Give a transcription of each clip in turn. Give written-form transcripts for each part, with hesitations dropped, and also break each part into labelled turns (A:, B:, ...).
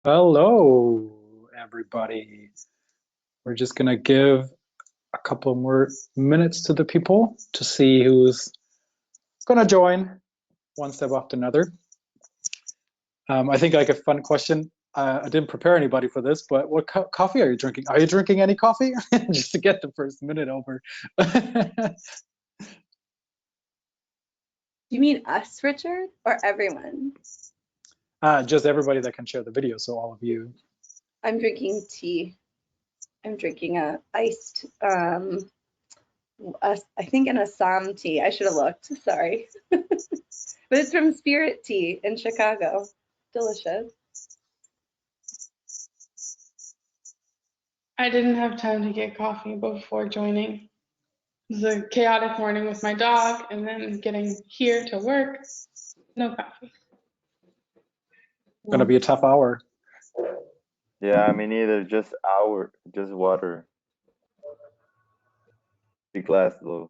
A: Hello, everybody. We're just gonna give a couple more minutes to the people to see who's gonna join one step after another. I think like a fun question. I didn't prepare anybody for this, but what coffee are you drinking? Are you drinking any coffee? Just to get the first minute over.
B: You mean us, Richard, or everyone?
A: Just everybody that can share the video, so all of you.
B: I'm drinking tea. I'm drinking a iced, I think an Assam tea. I should have looked, sorry. But it's from Spirit Tea in Chicago. Delicious.
C: I didn't have time to get coffee before joining. It was a chaotic morning with my dog and then getting here to work. No coffee.
A: Gonna be a tough hour.
D: Yeah, me neither. Just water. Big glass though.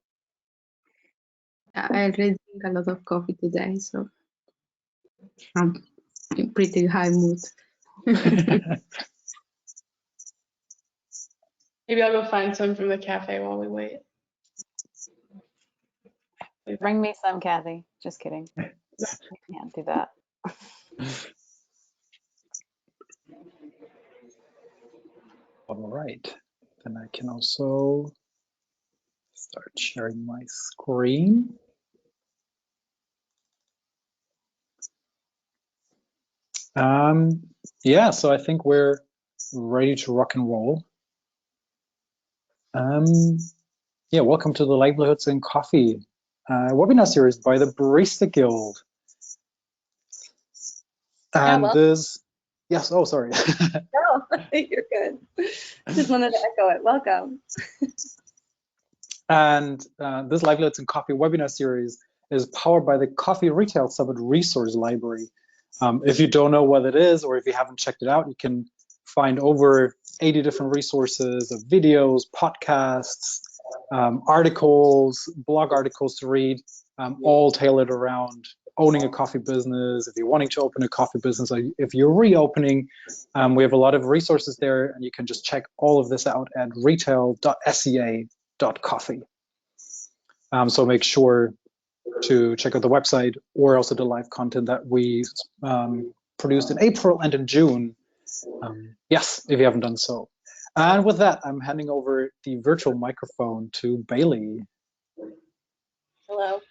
E: I already drink a lot of coffee today, so I'm in pretty high mood.
C: Maybe I'll go find some from the cafe while we wait.
F: Bring me some, Kathy. Just kidding. You can't do that.
A: All right, then I can also start sharing my screen. Yeah, so I think we're ready to rock and roll. Yeah, welcome to the Livelihoods in Coffee webinar series by the Barista Guild. And this, yes, oh, sorry.
B: No, you're good. Just wanted to echo it. Welcome.
A: And this Livelihoods in Coffee webinar series is powered by the Coffee Retail Summit Resource Library. If you don't know what it is, or if you haven't checked it out, you can find over 80 different resources of videos, podcasts, articles, blog articles to read, all tailored around owning a coffee business. If you're wanting to open a coffee business, or if you're reopening, we have a lot of resources there, and you can just check all of this out at retail.sea.coffee. So make sure to check out the website, or also the live content that we produced in April and in June. Yes, if you haven't done so. And with that, I'm handing over the virtual microphone to Bailey.
B: Hello.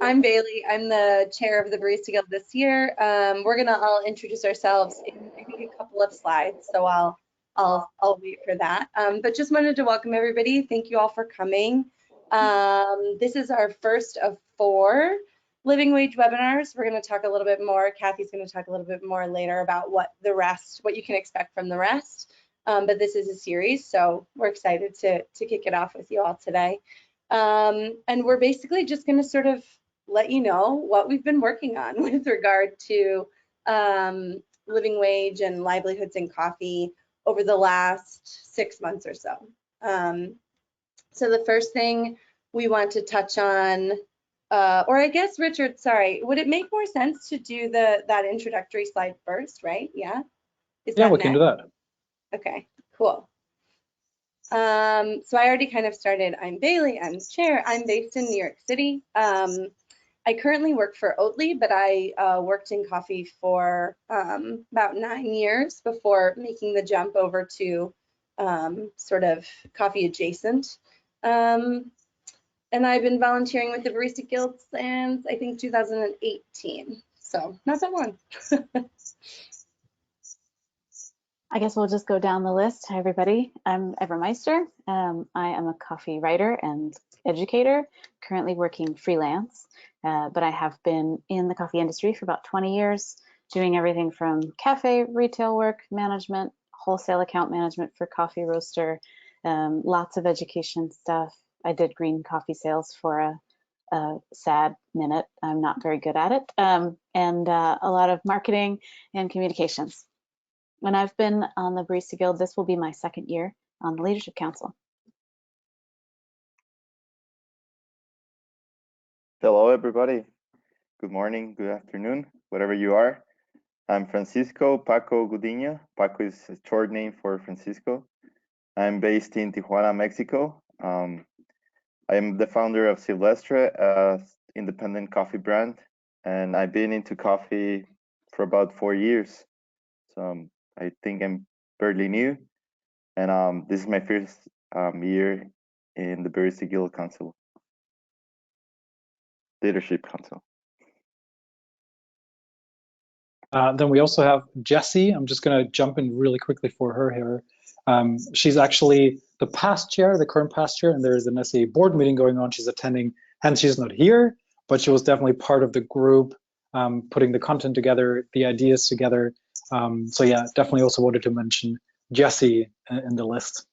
B: I'm Bailey. I'm the chair of the Barista Guild this year. We're gonna all introduce ourselves in I think a couple of slides, so I'll wait for that. But just wanted to welcome everybody. Thank you all for coming. This is our first of 4 living wage webinars. We're going to talk a little bit more. Kathy's going to talk a little bit more later about what you can expect from the rest. But this is a series, so we're excited to kick it off with you all today. And we're basically just going to sort of let you know what we've been working on with regard to living wage and livelihoods in coffee over the last 6 months or so. So the first thing we want to touch on, or I guess, Richard, sorry, would it make more sense to do that introductory slide first, right? Yeah?
A: Yeah, we can do that.
B: Okay, cool. So I already kind of started. I'm Bailey, I'm the chair. I'm based in New York City. I currently work for Oatly, but I worked in coffee for about 9 years before making the jump over to sort of coffee adjacent. And I've been volunteering with the Barista Guild since I think 2018, so not that long.
F: I guess we'll just go down the list. Hi, everybody. I'm Eva Meister. I am a coffee writer and educator, currently working freelance, but I have been in the coffee industry for about 20 years, doing everything from cafe retail work, management, wholesale account management for coffee roaster, lots of education stuff. I did green coffee sales for a sad minute. I'm not very good at it, and a lot of marketing and communications. And I've been on the Barista Guild. This will be my 2nd year on the Leadership Council.
D: Hello, everybody. Good morning, good afternoon, whatever you are. I'm Francisco Paco Gudiño. Paco is a short name for Francisco. I'm based in Tijuana, Mexico. I am the founder of Silvestre, an independent coffee brand, and I've been into coffee for about 4 years. So I think I'm fairly new, and this is my first year in the Barista Guild Council, Leadership Council.
A: Then we also have Jessie. I'm just going to jump in really quickly for her here. She's actually the past chair, the current past chair, and there's an SEA board meeting going on. She's attending, hence she's not here, but she was definitely part of the group, putting the content together, the ideas together. So yeah, definitely also wanted to mention Jessie in the list.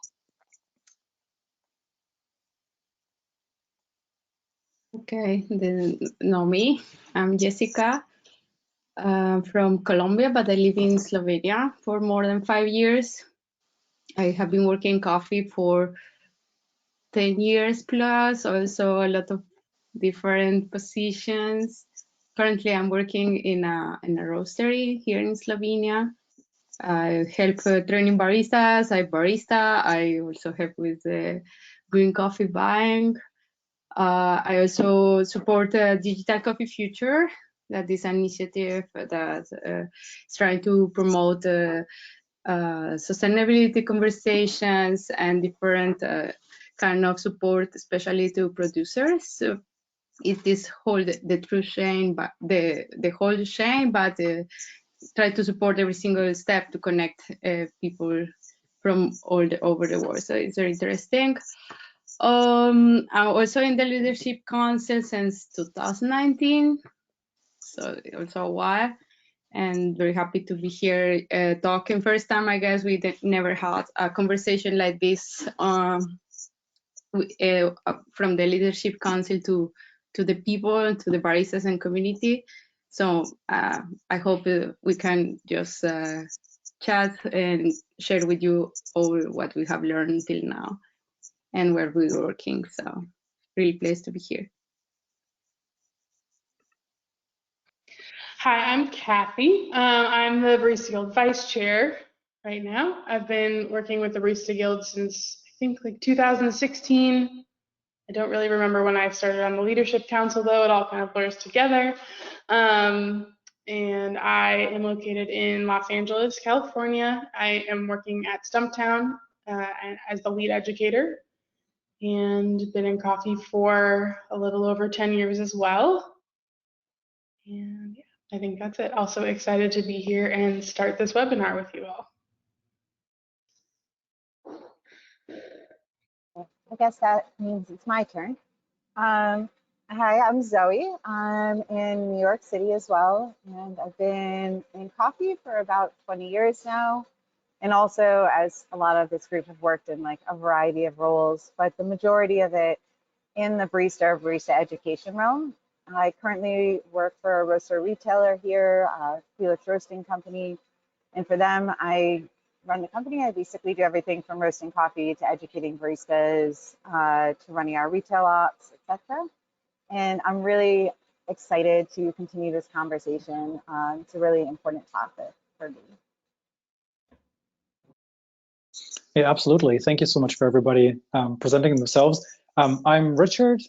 E: Okay, then know me. I'm Jessica from Colombia, but I live in Slovenia for more than 5 years. I have been working in coffee for 10 years plus, also a lot of different positions. Currently, I'm working in a roastery here in Slovenia. I help training baristas. I barista. I also help with the green coffee buying. I also support Digital Coffee Future. That is an initiative that is trying to promote sustainability conversations and different kind of support, especially to producers. So it is hold the true chain, but the whole chain, but try to support every single step to connect people from all over the world. So it's very interesting. I'm also in the Leadership Council since 2019, so also a while, and very happy to be here talking. First time, I guess, we never had a conversation like this from the Leadership Council to the people, to the baristas and community. So I hope we can just chat and share with you all what we have learned until now and where we're working. So really pleased to be here.
C: Hi, I'm Kathy. I'm the Barista Guild Vice Chair right now. I've been working with the Barista Guild since I think like 2016. I don't really remember when I started on the Leadership Council though, it all kind of blurs together. And I am located in Los Angeles, California. I am working at Stumptown as the lead educator and been in coffee for a little over 10 years as well. And yeah, I think that's it. Also excited to be here and start this webinar with you all.
G: I guess that means it's my turn. Hi, I'm Zoe. I'm in New York City as well, and I've been in coffee for about 20 years now. And also, as a lot of this group have worked in like a variety of roles, but the majority of it in the barista education realm. I currently work for a roaster retailer here, Felix Roasting Company, and for them, I run the company. I basically do everything from roasting coffee to educating baristas to running our retail ops, etc. And I'm really excited to continue this conversation. It's a really important topic for me.
A: Yeah, absolutely. Thank you so much for everybody presenting themselves. I'm Richard.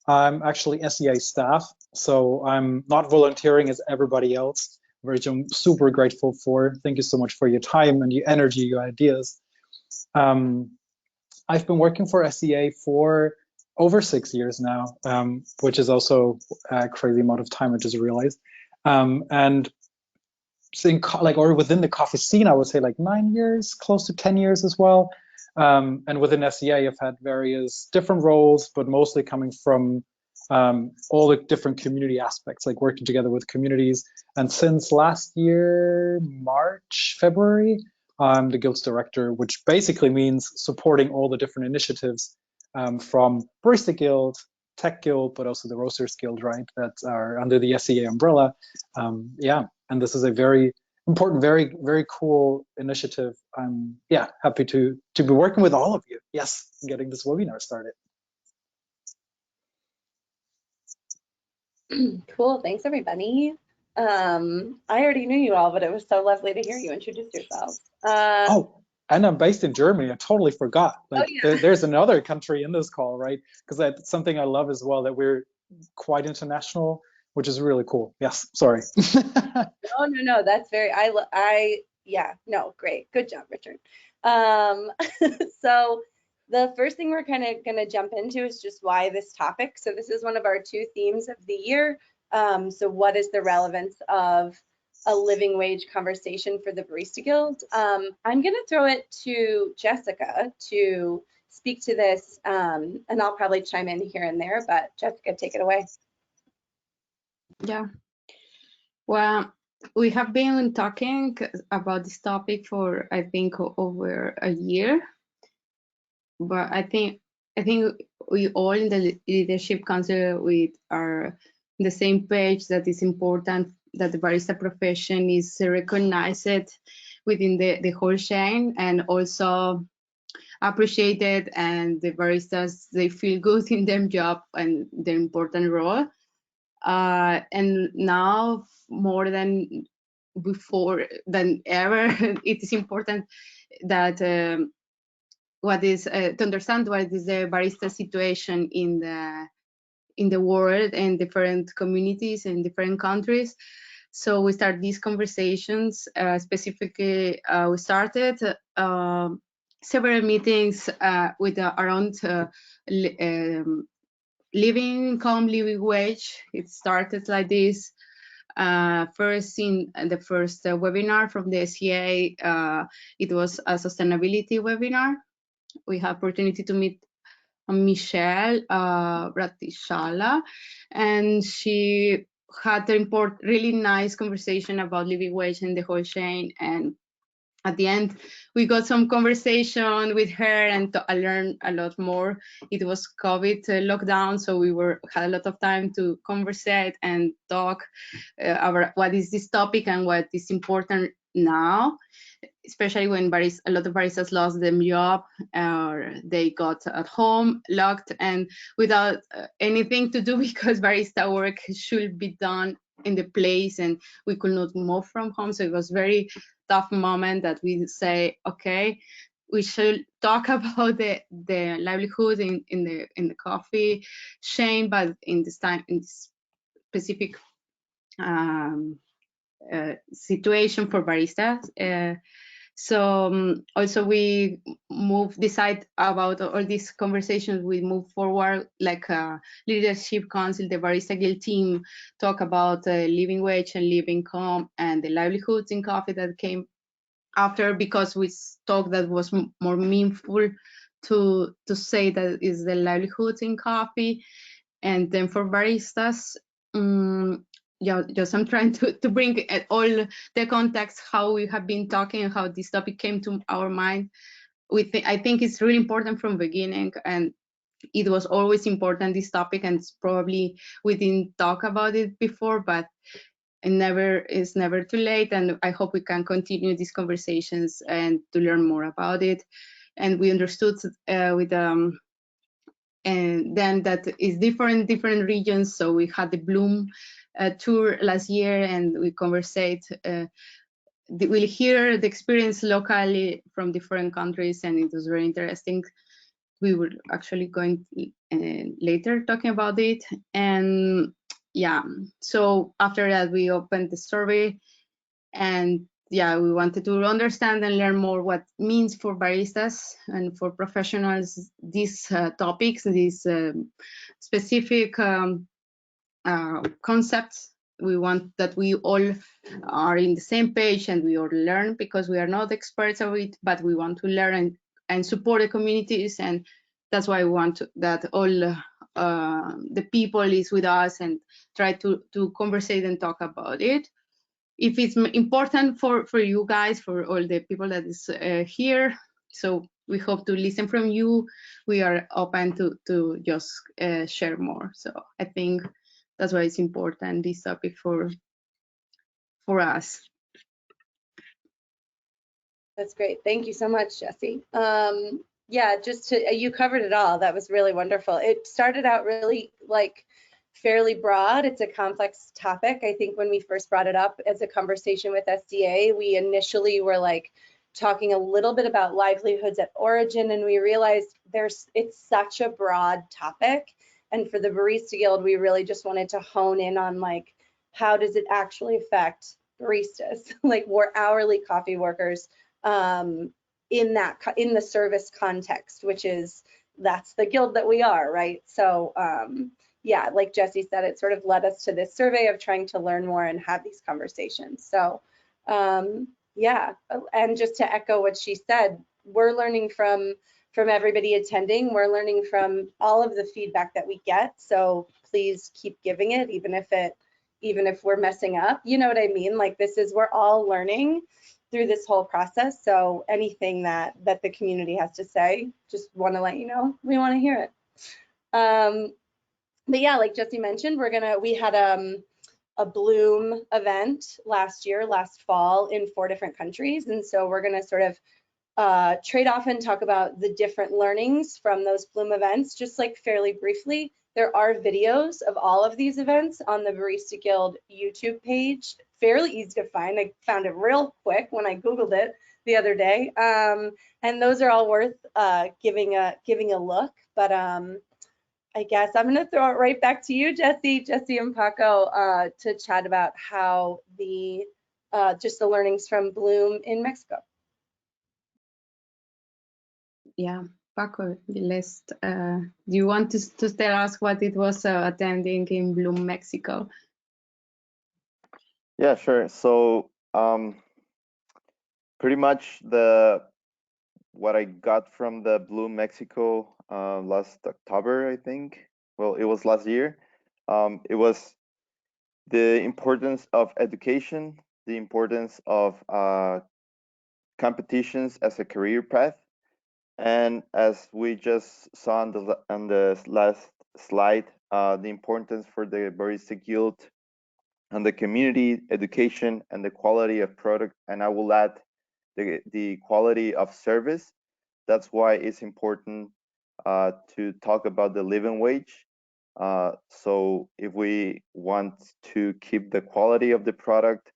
A: I'm actually SEA staff, so I'm not volunteering as everybody else, which I'm super grateful for. Thank you so much for your time and your energy, your ideas. I've been working for SEA for over 6 years now, which is also a crazy amount of time, I just realized. And within the coffee scene, I would say like 9 years, close to 10 years as well. And within SEA, I've had various different roles, but mostly coming from all the different community aspects, like working together with communities. And since last year, March, February, I'm the Guild's director, which basically means supporting all the different initiatives from Barista Guild, Tech Guild, but also the Roasters Guild, right, that are under the SEA umbrella. Yeah, and this is a very important, very, very cool initiative. I'm happy to be working with all of you. Yes, getting this webinar started.
B: Cool, thanks everybody. I already knew you all, but it was so lovely to hear you introduce yourselves.
A: Oh, and I'm based in Germany. I totally forgot. Like,
B: yeah.
A: there's another country in this call, right? Because that's something I love as well, that we're quite international, which is really cool. Yes, sorry.
B: No, that's very, yeah, no, great. Good job, Richard. So the first thing we're kind of going to jump into is just why this topic. So this is one of our 2 themes of the year. So what is the relevance of a living wage conversation for the Barista Guild? I'm going to throw it to Jessica to speak to this, and I'll probably chime in here and there, but Jessica, take it away.
E: Yeah. Well, we have been talking about this topic for, I think, over a year. But I think we all in the Leadership Council, we are on the same page that it's important that the barista profession is recognized within the whole chain, and also appreciated, and the baristas, they feel good in their job and their important role. And now more than before than ever, it is important that to understand what is the barista situation in the world and different communities in different countries. So we start these conversations. Specifically, we started several meetings with around living income, living wage. It started like this. First, in the first webinar from the SCA, it was a sustainability webinar. We had opportunity to meet Michelle Bratishala, and she had an really nice conversation about living wage and the whole chain. And at the end, we got some conversation with her, and I learned a lot more. It was COVID lockdown, so we had a lot of time to conversate and talk about what is this topic and what is important now, especially when a lot of baristas lost their job, or they got at home locked and without anything to do, because barista work should be done in the place and we could not move from home. So it was very tough moment that we say, okay, we should talk about the livelihood in the coffee chain, but in this specific situation for baristas. So also we decide about all these conversations. We move forward, like Leadership Council, the Barista Guild team talk about living wage and living income and the livelihoods in coffee that came after, because we thought that was more meaningful to say that is the livelihoods in coffee. And then for baristas, yeah, just I'm trying to bring all the context, how we have been talking and how this topic came to our mind. I think it's really important from the beginning, and it was always important, this topic, and probably we didn't talk about it before, but it's never too late, and I hope we can continue these conversations and to learn more about it. And we understood and then that is different regions. So we had the Bloom tour last year, and we conversate. We'll hear the experience locally from different countries, and it was very interesting. We were actually going later talking about it. And yeah, so after that we opened the survey, and yeah, we wanted to understand and learn more what means for baristas and for professionals these topics, these specific concepts. We want that we all are in the same page and we all learn, because we are not experts of it, but we want to learn and support the communities, and that's why we want that all the people is with us and try to conversate and talk about it. If it's important for you guys, for all the people that is here, so we hope to listen from you. We are open to just share more. So I think that's why it's important, this topic for us.
B: That's great. Thank you so much, Jessie. Yeah, you covered it all. That was really wonderful. It started out really like fairly broad. It's a complex topic. I think when we first brought it up as a conversation with SDA, we initially were like talking a little bit about livelihoods at origin, and we realized it's such a broad topic. And for the Barista Guild, we really just wanted to hone in on like, how does it actually affect baristas? Like, we're hourly coffee workers in the service context, which is, that's the guild that we are, right? So yeah, like Jessie said, it sort of led us to this survey of trying to learn more and have these conversations. So yeah, and just to echo what she said, we're learning from everybody attending. We're learning from all of the feedback that we get. So please keep giving it, even if we're messing up. You know what I mean? Like, we're all learning through this whole process. So anything that the community has to say, just want to let you know, we want to hear it. But yeah, like Jessie mentioned, we had a Bloom event last fall in 4 different countries. And so we're going to sort of trade off and talk about the different learnings from those Bloom events, just like fairly briefly. There are videos of all of these events on the Barista Guild YouTube page, fairly easy to find. I found it real quick when I Googled it the other day. And those are all worth giving a look. But I guess I'm going to throw it right back to you, Jessie and Paco, to chat about how just the learnings from Bloom in Mexico.
E: Yeah, Paco, do you want to tell us what it was attending in Bloom, Mexico?
D: Yeah, sure. So pretty much what I got from the Bloom Mexico last October, I think. Well, it was last year. It was the importance of education, the importance of competitions as a career path, and as we just saw on the last slide, the importance for the Barista Guild and the community education and the quality of product, and I will add the quality of service. That's why it's important to talk about the living wage. So if we want to keep the quality of the product,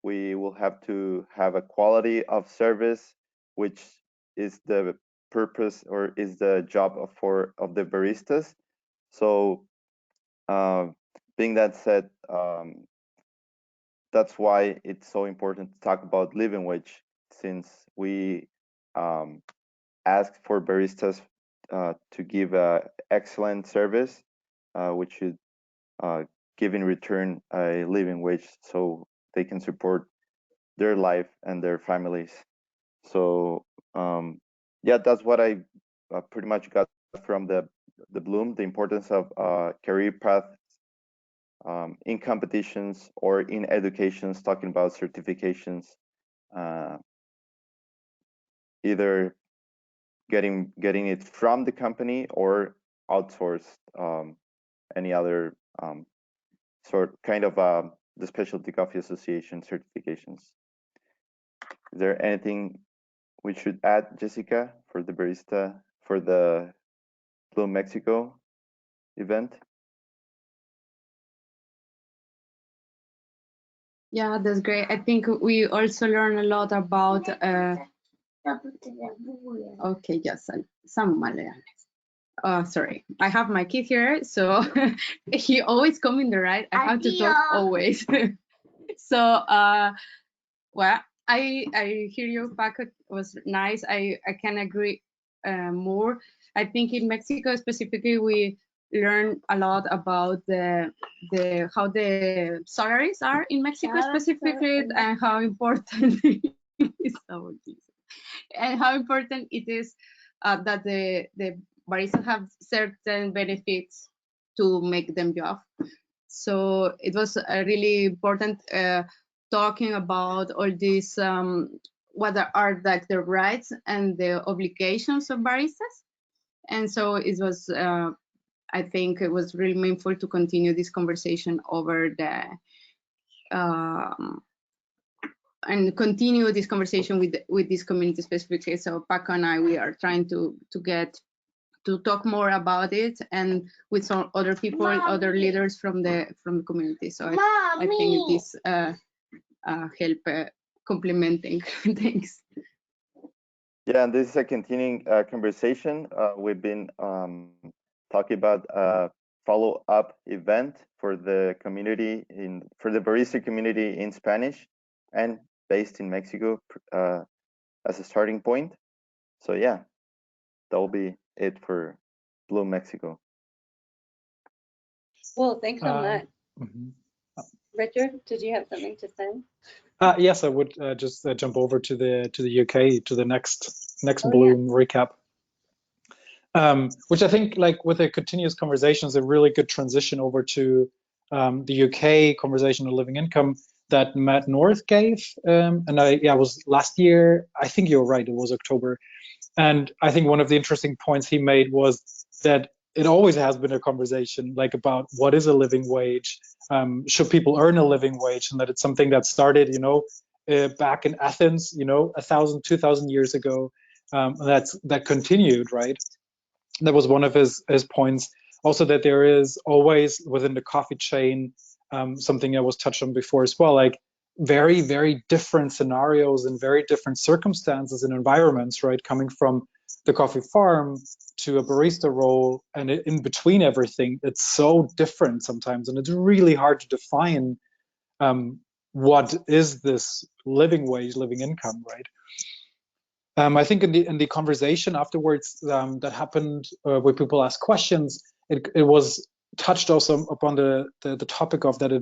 D: we will have to have a quality of service, which is the purpose or is the job of the baristas. So being that said, that's why it's so important to talk about living wage, since we ask for baristas to give excellent service, which should give in return a living wage so they can support their life and their families. So yeah, that's what I pretty much got from the Bloom, the importance of career path in competitions or in educations, talking about certifications, either getting it from the company or outsourced, any other kind of the Specialty Coffee Association certifications. Is there anything we should add, Jessica, for the barista, for the Bloom Mexico event?
E: Yeah, that's great. I think we also learn a lot about okay, yes, some Malayalam. Sorry, I have my kid here, so he always come in the right. I have to talk always. So well, I hear you, Paco. It was nice. I can agree more. I think in Mexico specifically, we learn a lot about how the salaries are in Mexico specifically, and how important it is. And how important it is that the baristas have certain benefits to make them job. So it was really important talking about all these, what are like the rights and the obligations of baristas. And so it was, I think it was really meaningful to continue this conversation over the, and continue this conversation with this community specifically. So Paco and I, we are trying to get to talk more about it, and with some other people, other leaders from the community. So I think this help complementing. Thanks.
D: Yeah, and this is a continuing conversation. We've been talking about a follow-up event for the community for the barista community in Spanish and based in Mexico as a starting point. So yeah, that will be it for Bloom Mexico.
B: Well, thanks so much.
A: Mhm.
B: Richard, did you have something to say?
A: Yes, I would just jump over to the UK to the next
B: Oh,
A: Bloom recap, which I think, like with the continuous conversations, a really good transition over to the UK conversational living income that Matt North gave, and it was last year. I think you're right, it was October, and I think one of the interesting points he made was that it always has been a conversation like about what is a living wage, should people earn a living wage, and that it's something that started, back in Athens, 1,000, 2,000 years ago, that continued, right? That was one of his points. Also, that there is always within the coffee chain something that was touched on before as well, like very, very different scenarios and very different circumstances and environments, right? Coming from the coffee farm to a barista role, and in between everything, it's so different sometimes, and it's really hard to define what is this living wage, living income, right? I think in the conversation afterwards that happened where people asked questions, it was touched also upon the topic of that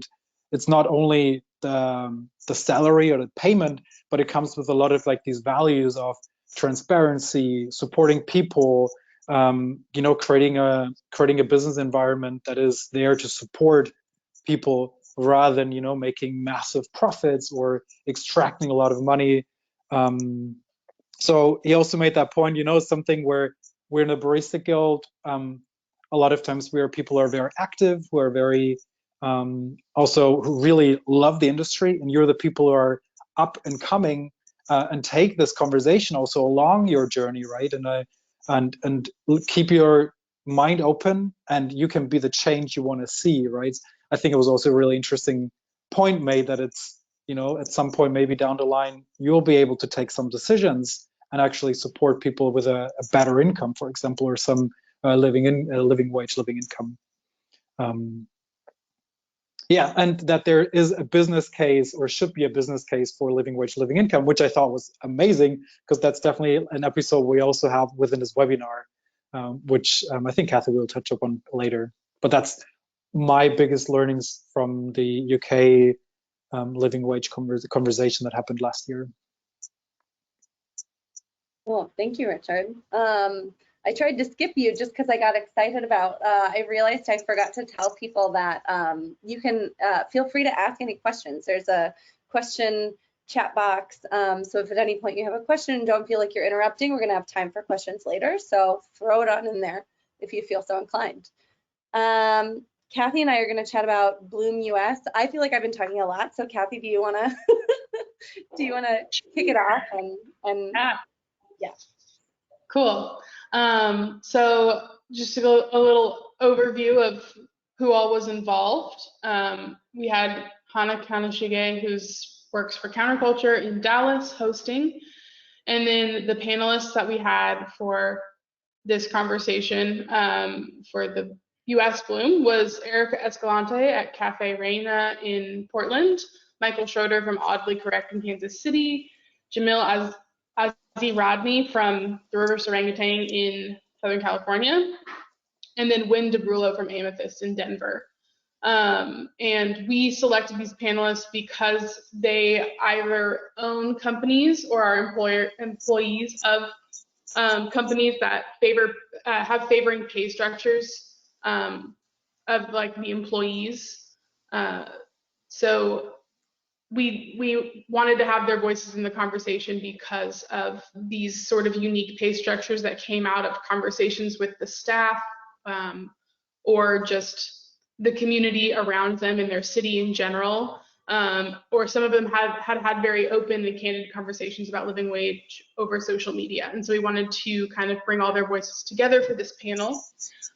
A: it's not only the salary or the payment, but it comes with a lot of like these values of transparency, supporting people, creating a business environment that is there to support people rather than making massive profits or extracting a lot of money. So he also made that point, something where we're in a barista guild. A lot of times where people are very active, who are very also who really love the industry, and you're the people who are up and coming and take this conversation also along your journey, right? And keep your mind open, and you can be the change you want to see, right? I think it was also a really interesting point made that it's, at some point maybe down the line, you'll be able to take some decisions and actually support people with a better income, for example, or some living wage, living income. And that there is a business case, or should be a business case, for living wage, living income, which I thought was amazing, because that's definitely an episode we also have within this webinar, which I think Kathy will touch upon later. But that's my biggest learnings from the UK living wage conversation that happened last year.
B: Well, thank you, Richard. I tried to skip you just because I got excited about, I realized I forgot to tell people that you can feel free to ask any questions. There's a question chat box. So if at any point you have a question and don't feel like you're interrupting, we're going to have time for questions later. So throw it on in there if you feel so inclined. Kathy and I are going to chat about Bloom US. I feel like I've been talking a lot. So Kathy, do you want to kick it off and yeah.
C: Cool. So just to go a little overview of who all was involved. We had Hana Kaneshige, who works for Counterculture in Dallas, hosting. And then the panelists that we had for this conversation for the US Bloom was Erica Escalante at Cafe Reina in Portland, Michael Schroeder from Oddly Correct in Kansas City, Jamil Azi Rodney from the Reverse Orangutan in Southern California, and then Wynn DeBrulo from Amethyst in Denver. And we selected these panelists because they either own companies or are employees of companies that have favoring pay structures of like the employees. So we wanted to have their voices in the conversation because of these sort of unique pay structures that came out of conversations with the staff or just the community around them in their city in general. or some of them had very open and candid conversations about living wage over social media. And so we wanted to kind of bring all their voices together for this panel.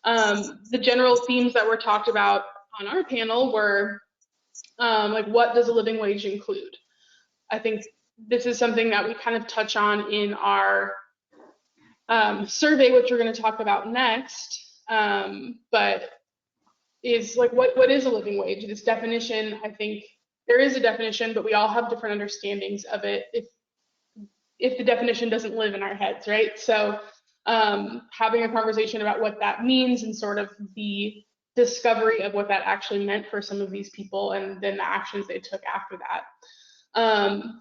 C: The general themes that were talked about on our panel were like, what does a living wage include? I think this is something that we kind of touch on in our survey, which we're going to talk about next. But is like, what is a living wage? This definition, I think there is a definition, but we all have different understandings of it if the definition doesn't live in our heads, right? So having a conversation about what that means and sort of the discovery of what that actually meant for some of these people and then the actions they took after that.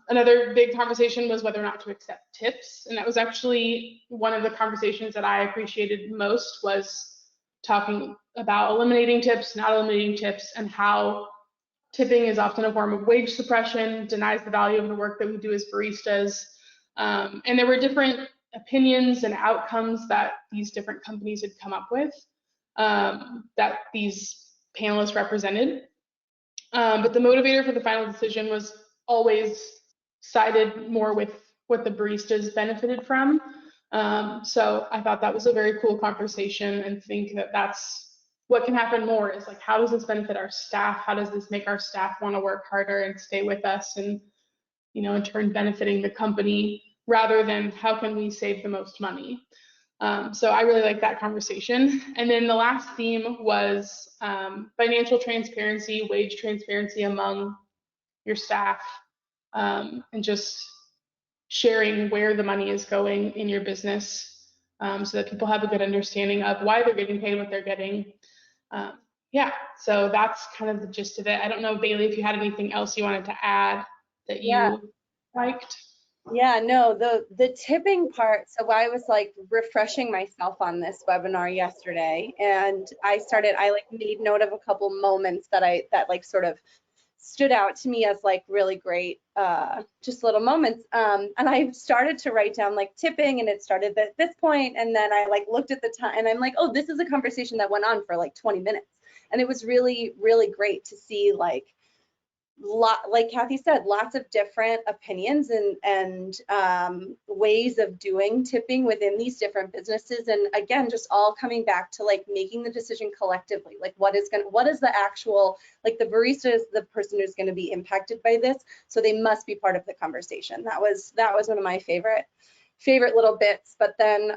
C: Another big conversation was whether or not to accept tips. And that was actually one of the conversations that I appreciated most, was talking about eliminating tips, not eliminating tips, and how tipping is often a form of wage suppression, denies the value of the work that we do as baristas. And there were different opinions and outcomes that these different companies had come up with that these panelists represented. But the motivator for the final decision was always sided more with what the baristas benefited from. So I thought that was a very cool conversation, and think that that's what can happen more, is like, how does this benefit our staff? How does this make our staff want to work harder and stay with us, and, you know, in turn benefiting the company, rather than how can we save the most money? So I really like that conversation. And then the last theme was financial transparency, wage transparency among your staff, and just sharing where the money is going in your business, so that people have a good understanding of why they're getting paid what they're getting. Yeah, so that's kind of the gist of it. I don't know, Bailey, if you had anything else you wanted to add that you liked.
B: Yeah, no, the tipping part. So I was like refreshing myself on this webinar yesterday, and I like made note of a couple moments that like sort of stood out to me as like really great, just little moments. And I started to write down like tipping, and it started at this point, and then I like looked at the time, and I'm like, oh, this is a conversation that went on for like 20 minutes. And it was really, really great to see, like Kathy said, lots of different opinions and ways of doing tipping within these different businesses. And again, just all coming back to like making the decision collectively, like what is the actual, like the barista is the person who's going to be impacted by this, so they must be part of the conversation. That was one of my favorite little bits. But then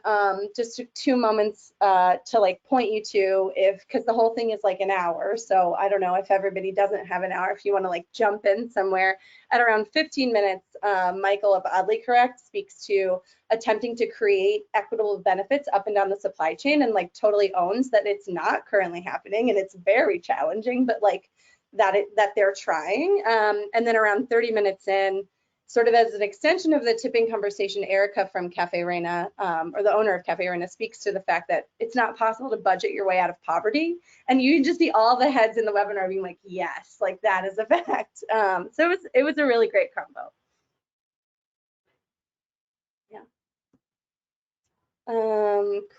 B: just two moments to like point you to, because the whole thing is like an hour, so I don't know if everybody doesn't have an hour, if you want to like jump in somewhere at around 15 minutes. Michael of Oddly Correct speaks to attempting to create equitable benefits up and down the supply chain, and like totally owns that it's not currently happening, and it's very challenging, but like that they're trying. And then around 30 minutes in, sort of as an extension of the tipping conversation, Erica from Cafe Reina, or the owner of Cafe Reina, speaks to the fact that it's not possible to budget your way out of poverty. And you just see all the heads in the webinar being like, yes, like that is a fact. So it was a really great combo. Yeah.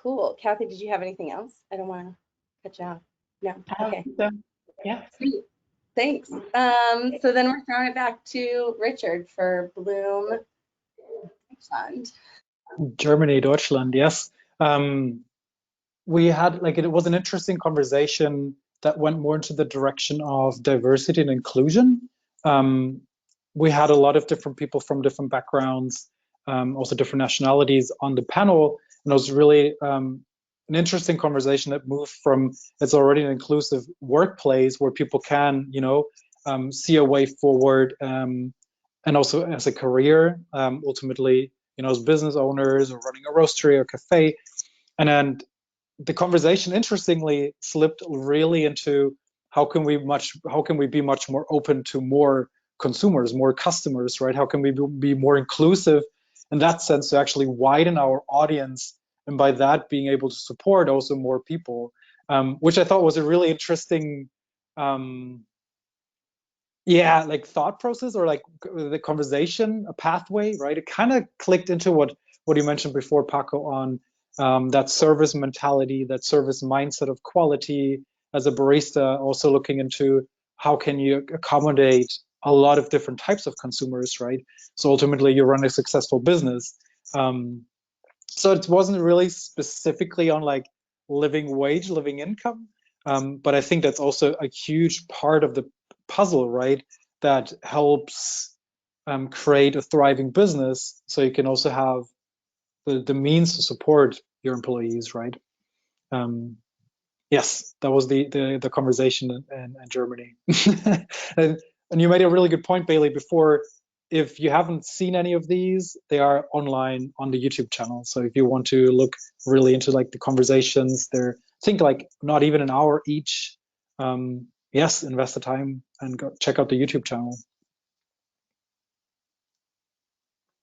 B: Cool. Kathy, did you have anything else? I don't want to cut you off. No. Okay.
C: Yeah.
B: Sweet. Thanks. So then we're throwing it back to Richard for Bloom, Deutschland.
A: Germany, Deutschland, yes. We had, like, it was an interesting conversation that went more into the direction of diversity and inclusion. We had a lot of different people from different backgrounds, also different nationalities on the panel, and it was really an interesting conversation that moved from, it's already an inclusive workplace where people can, you know, see a way forward, and also as a career, ultimately, you know, as business owners or running a roastery or cafe. And then the conversation, interestingly, slipped really into how can we be much more open to more consumers, more customers, right? How can we be more inclusive in that sense, to actually widen our audience, and by that being able to support also more people, which I thought was a really interesting, like thought process, or like the conversation, a pathway, right? It kind of clicked into what you mentioned before, Paco, on that service mentality, that service mindset of quality as a barista, also looking into how can you accommodate a lot of different types of consumers, right? So ultimately, you run a successful business. So it wasn't really specifically on like living wage, living income, but I think that's also a huge part of the puzzle, right? That helps create a thriving business, so you can also have the means to support your employees, right? Yes, that was the conversation in Germany. and you made a really good point, Bailey, before. If you haven't seen any of these, they are online on the YouTube channel. So if you want to look really into like the conversations, they're, I think like not even an hour each. Yes, invest the time and go check out the YouTube channel.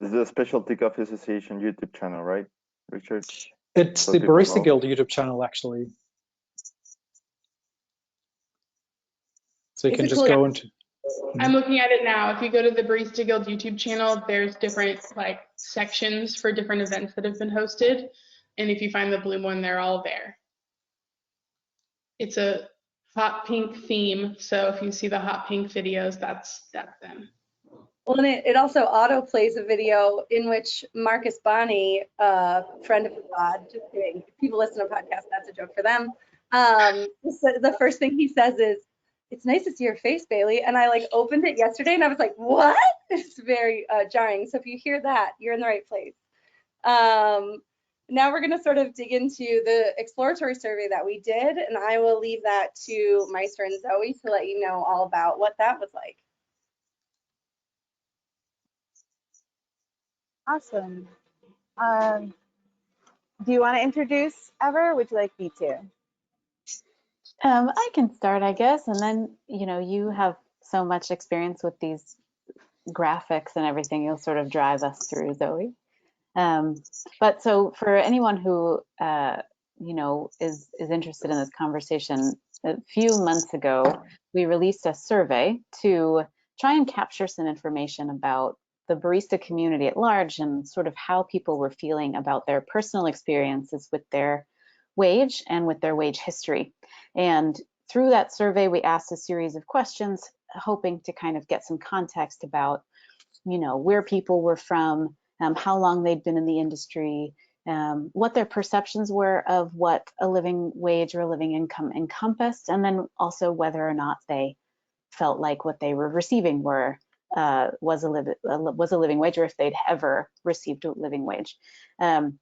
D: This is a Specialty Coffee Association YouTube channel, right, Richard?
A: It's
D: So
A: the
D: people
A: Barista
D: know.
A: Guild YouTube channel, actually. So you
B: It's
A: can
B: a
A: just
B: cool-
A: go into.
C: I'm looking at it now. If you go to the Barista Guild YouTube channel, there's different like sections for different events that have been hosted. And if you find the blue one, they're all there. It's a hot pink theme. So if you see the hot pink videos, that's them.
B: Well, and it also auto plays a video in which Marcus Bonney, friend of the pod, just kidding. If people listen to podcasts, that's a joke for them. The first thing he says is, "It's nice to see your face, Bailey." And I like opened it yesterday and I was like, what? It's very jarring. So if you hear that, you're in the right place. Now we're going to sort of dig into the exploratory survey that we did, and I will leave that to Meister and Zoe to let you know all about what that was like.
G: Awesome. Do you want to introduce Ever? Or would you like me to?
F: I can start, I guess, and then, you know, you have so much experience with these graphics and everything, you'll sort of drive us through, Zoe. But so for anyone who, you know, is interested in this conversation, a few months ago, we released a survey to try and capture some information about the barista community at large and sort of how people were feeling about their personal experiences with their wage and with their wage history. And through that survey, we asked a series of questions, hoping to kind of get some context about, you know, where people were from, how long they'd been in the industry, what their perceptions were of what a living wage or a living income encompassed, and then also whether or not they felt like what they were receiving was a living wage, or if they'd ever received a living wage. And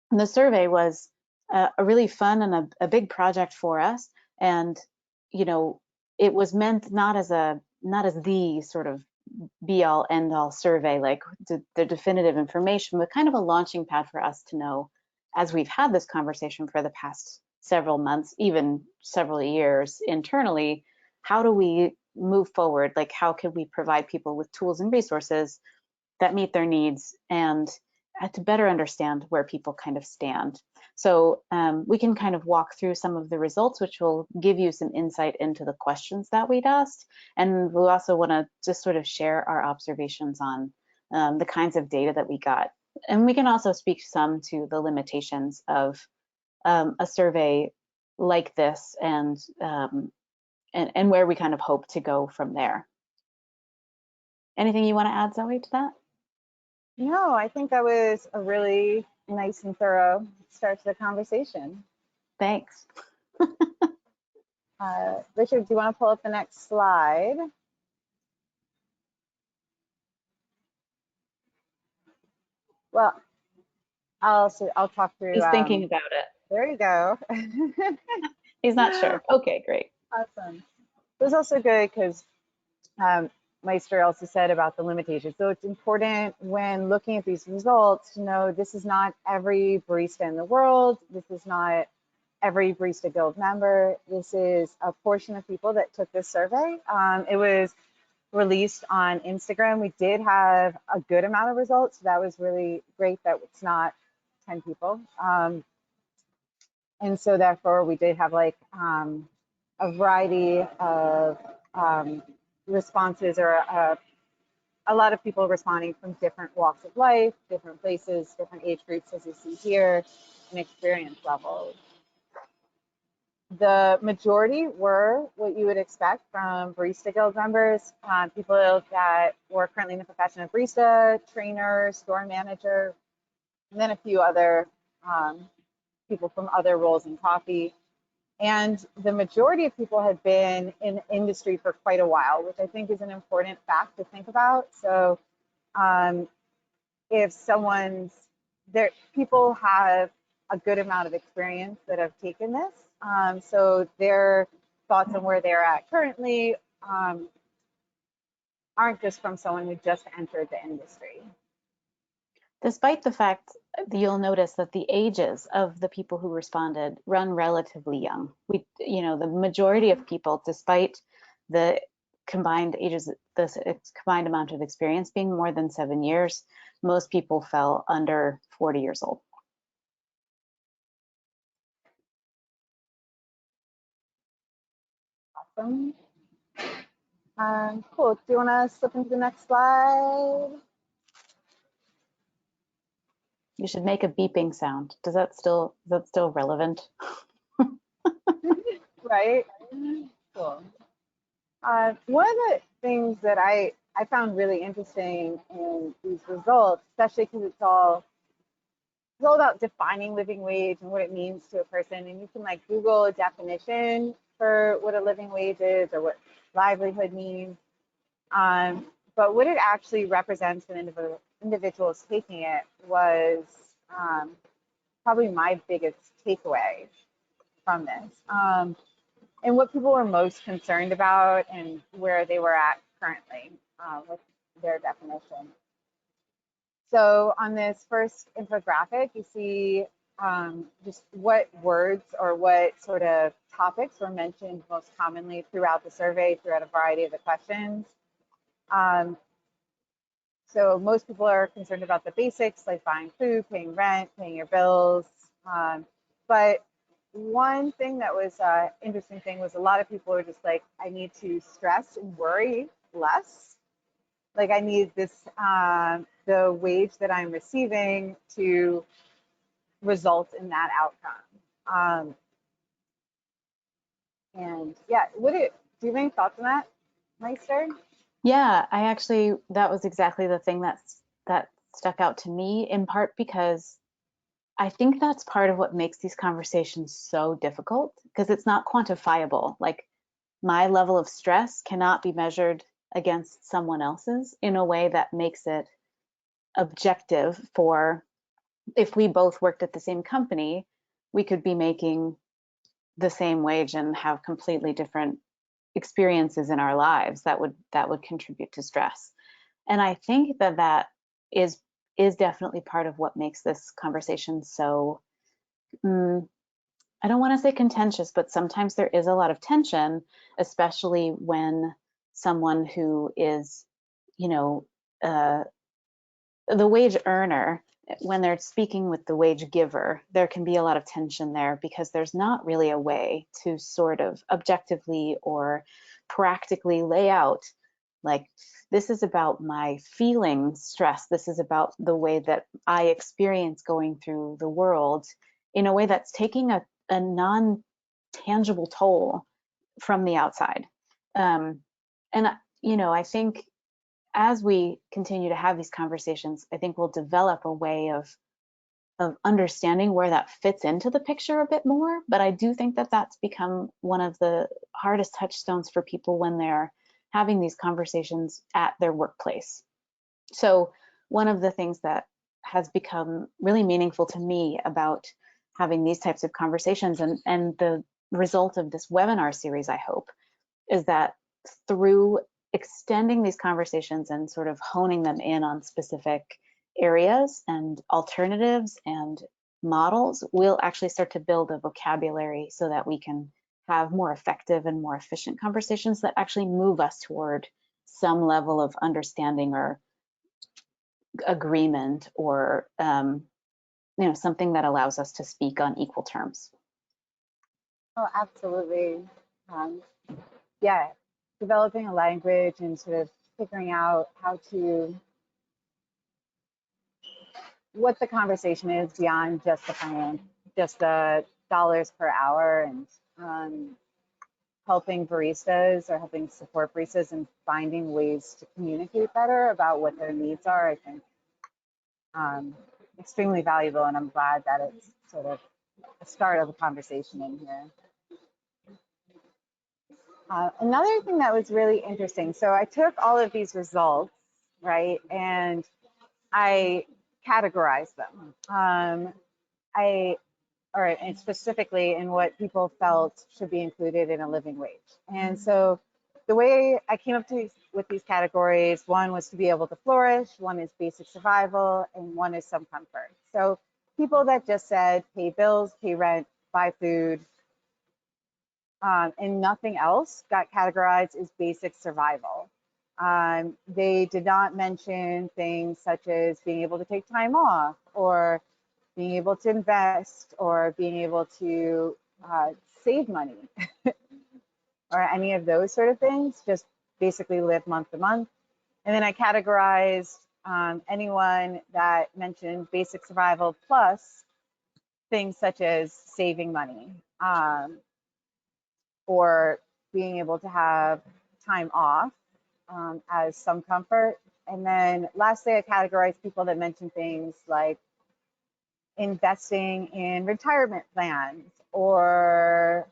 F: the survey was a really fun and a big project for us, and you know, it was meant not as the sort of be all end all survey, like the definitive information, but kind of a launching pad for us to know, as we've had this conversation for the past several months, even several years internally, how do we move forward? Like, how can we provide people with tools and resources that meet their needs, and to better understand where people kind of stand. So we can kind of walk through some of the results, which will give you some insight into the questions that we'd asked. And we'll also want to just sort of share our observations on the kinds of data that we got. And we can also speak some to the limitations of a survey like this, and where we kind of hope to go from there. Anything you want to add, Zoe, to that?
G: No, I think that was a really nice and thorough start to the conversation.
F: Thanks.
G: Richard, do you want to pull up the next slide? Well, I'll talk through.
F: He's thinking about it.
G: There you go.
F: He's not sure. Okay, great.
G: Awesome. It was also good because Meister also said about the limitations. So it's important when looking at these results to know this is not every barista in the world. This is not every Barista Guild member. This is a portion of people that took this survey. It was released on Instagram. We did have a good amount of results. So that was really great that it's not 10 people. And so therefore we did have like a variety of responses, or a lot of people responding from different walks of life, different places, different age groups, as you see here, and experience levels. The majority were what you would expect from Barista Guild members, people that were currently in the profession of barista, trainer, store manager, and then a few other people from other roles in coffee. And the majority of people had been in the industry for quite a while, which I think is an important fact to think about. So if people have a good amount of experience that have taken this. So their thoughts on where they're at currently aren't just from someone who just entered the industry.
F: Despite the fact that you'll notice that the ages of the people who responded run relatively young. The majority of people, despite the combined ages, the combined amount of experience being more than 7 years, most people fell under 40 years old.
G: Awesome. Cool. Do you want to slip into the next slide?
F: You should make a beeping sound. Is that still relevant?
G: Right. Cool. One of the things that I found really interesting in these results, especially because it's all about defining living wage and what it means to a person. And you can like Google a definition for what a living wage is or what livelihood means. But what it actually represents for individuals taking it was probably my biggest takeaway from this. And what people were most concerned about and where they were at currently with their definition. So on this first infographic, you see just what words or what sort of topics were mentioned most commonly throughout the survey, throughout a variety of the questions. So most people are concerned about the basics, like buying food, paying rent, paying your bills. But one thing that was interesting thing was a lot of people were just like, I need to stress and worry less. Like I need this, the wage that I'm receiving to result in that outcome. And yeah, do you have any thoughts on that, Meister?
F: Yeah, that was exactly the thing that stuck out to me, in part because I think that's part of what makes these conversations so difficult, because it's not quantifiable. Like my level of stress cannot be measured against someone else's in a way that makes it objective. For if we both worked at the same company, we could be making the same wage and have completely different experiences in our lives that would contribute to stress. And I think that is definitely part of what makes this conversation so I don't want to say contentious, but sometimes there is a lot of tension, especially when someone who is, the wage earner, when they're speaking with the wage giver, there can be a lot of tension there because there's not really a way to sort of objectively or practically lay out, like, this is about my feeling stress. This is about the way that I experience going through the world in a way that's taking a non-tangible toll from the outside. And, I think as we continue to have these conversations, I think we'll develop a way of understanding where that fits into the picture a bit more. But I do think that that's become one of the hardest touchstones for people when they're having these conversations at their workplace. So one of the things that has become really meaningful to me about having these types of conversations and the result of this webinar series, I hope, is that through extending these conversations and sort of honing them in on specific areas and alternatives and models, we'll actually start to build a vocabulary so that we can have more effective and more efficient conversations that actually move us toward some level of understanding or agreement or something that allows us to speak on equal terms.
G: Oh, absolutely. Yeah, developing a language and sort of figuring out what the conversation is beyond just the dollars per hour, and helping baristas or helping support baristas and finding ways to communicate better about what their needs are, I think extremely valuable, and I'm glad that it's sort of the start of a conversation in here. Another thing that was really interesting, so I took all of these results, right, and I categorized them. And specifically in what people felt should be included in a living wage. And so the way I came up with these categories, one was to be able to flourish, one is basic survival, and one is some comfort. So people that just said pay bills, pay rent, buy food, and nothing else got categorized as basic survival. They did not mention things such as being able to take time off, or being able to invest, or being able to save money, or any of those sort of things, just basically live month to month. And then I categorized anyone that mentioned basic survival plus things such as saving money, or being able to have time off as some comfort. And then lastly, I categorized people that mentioned things like investing in retirement plans, or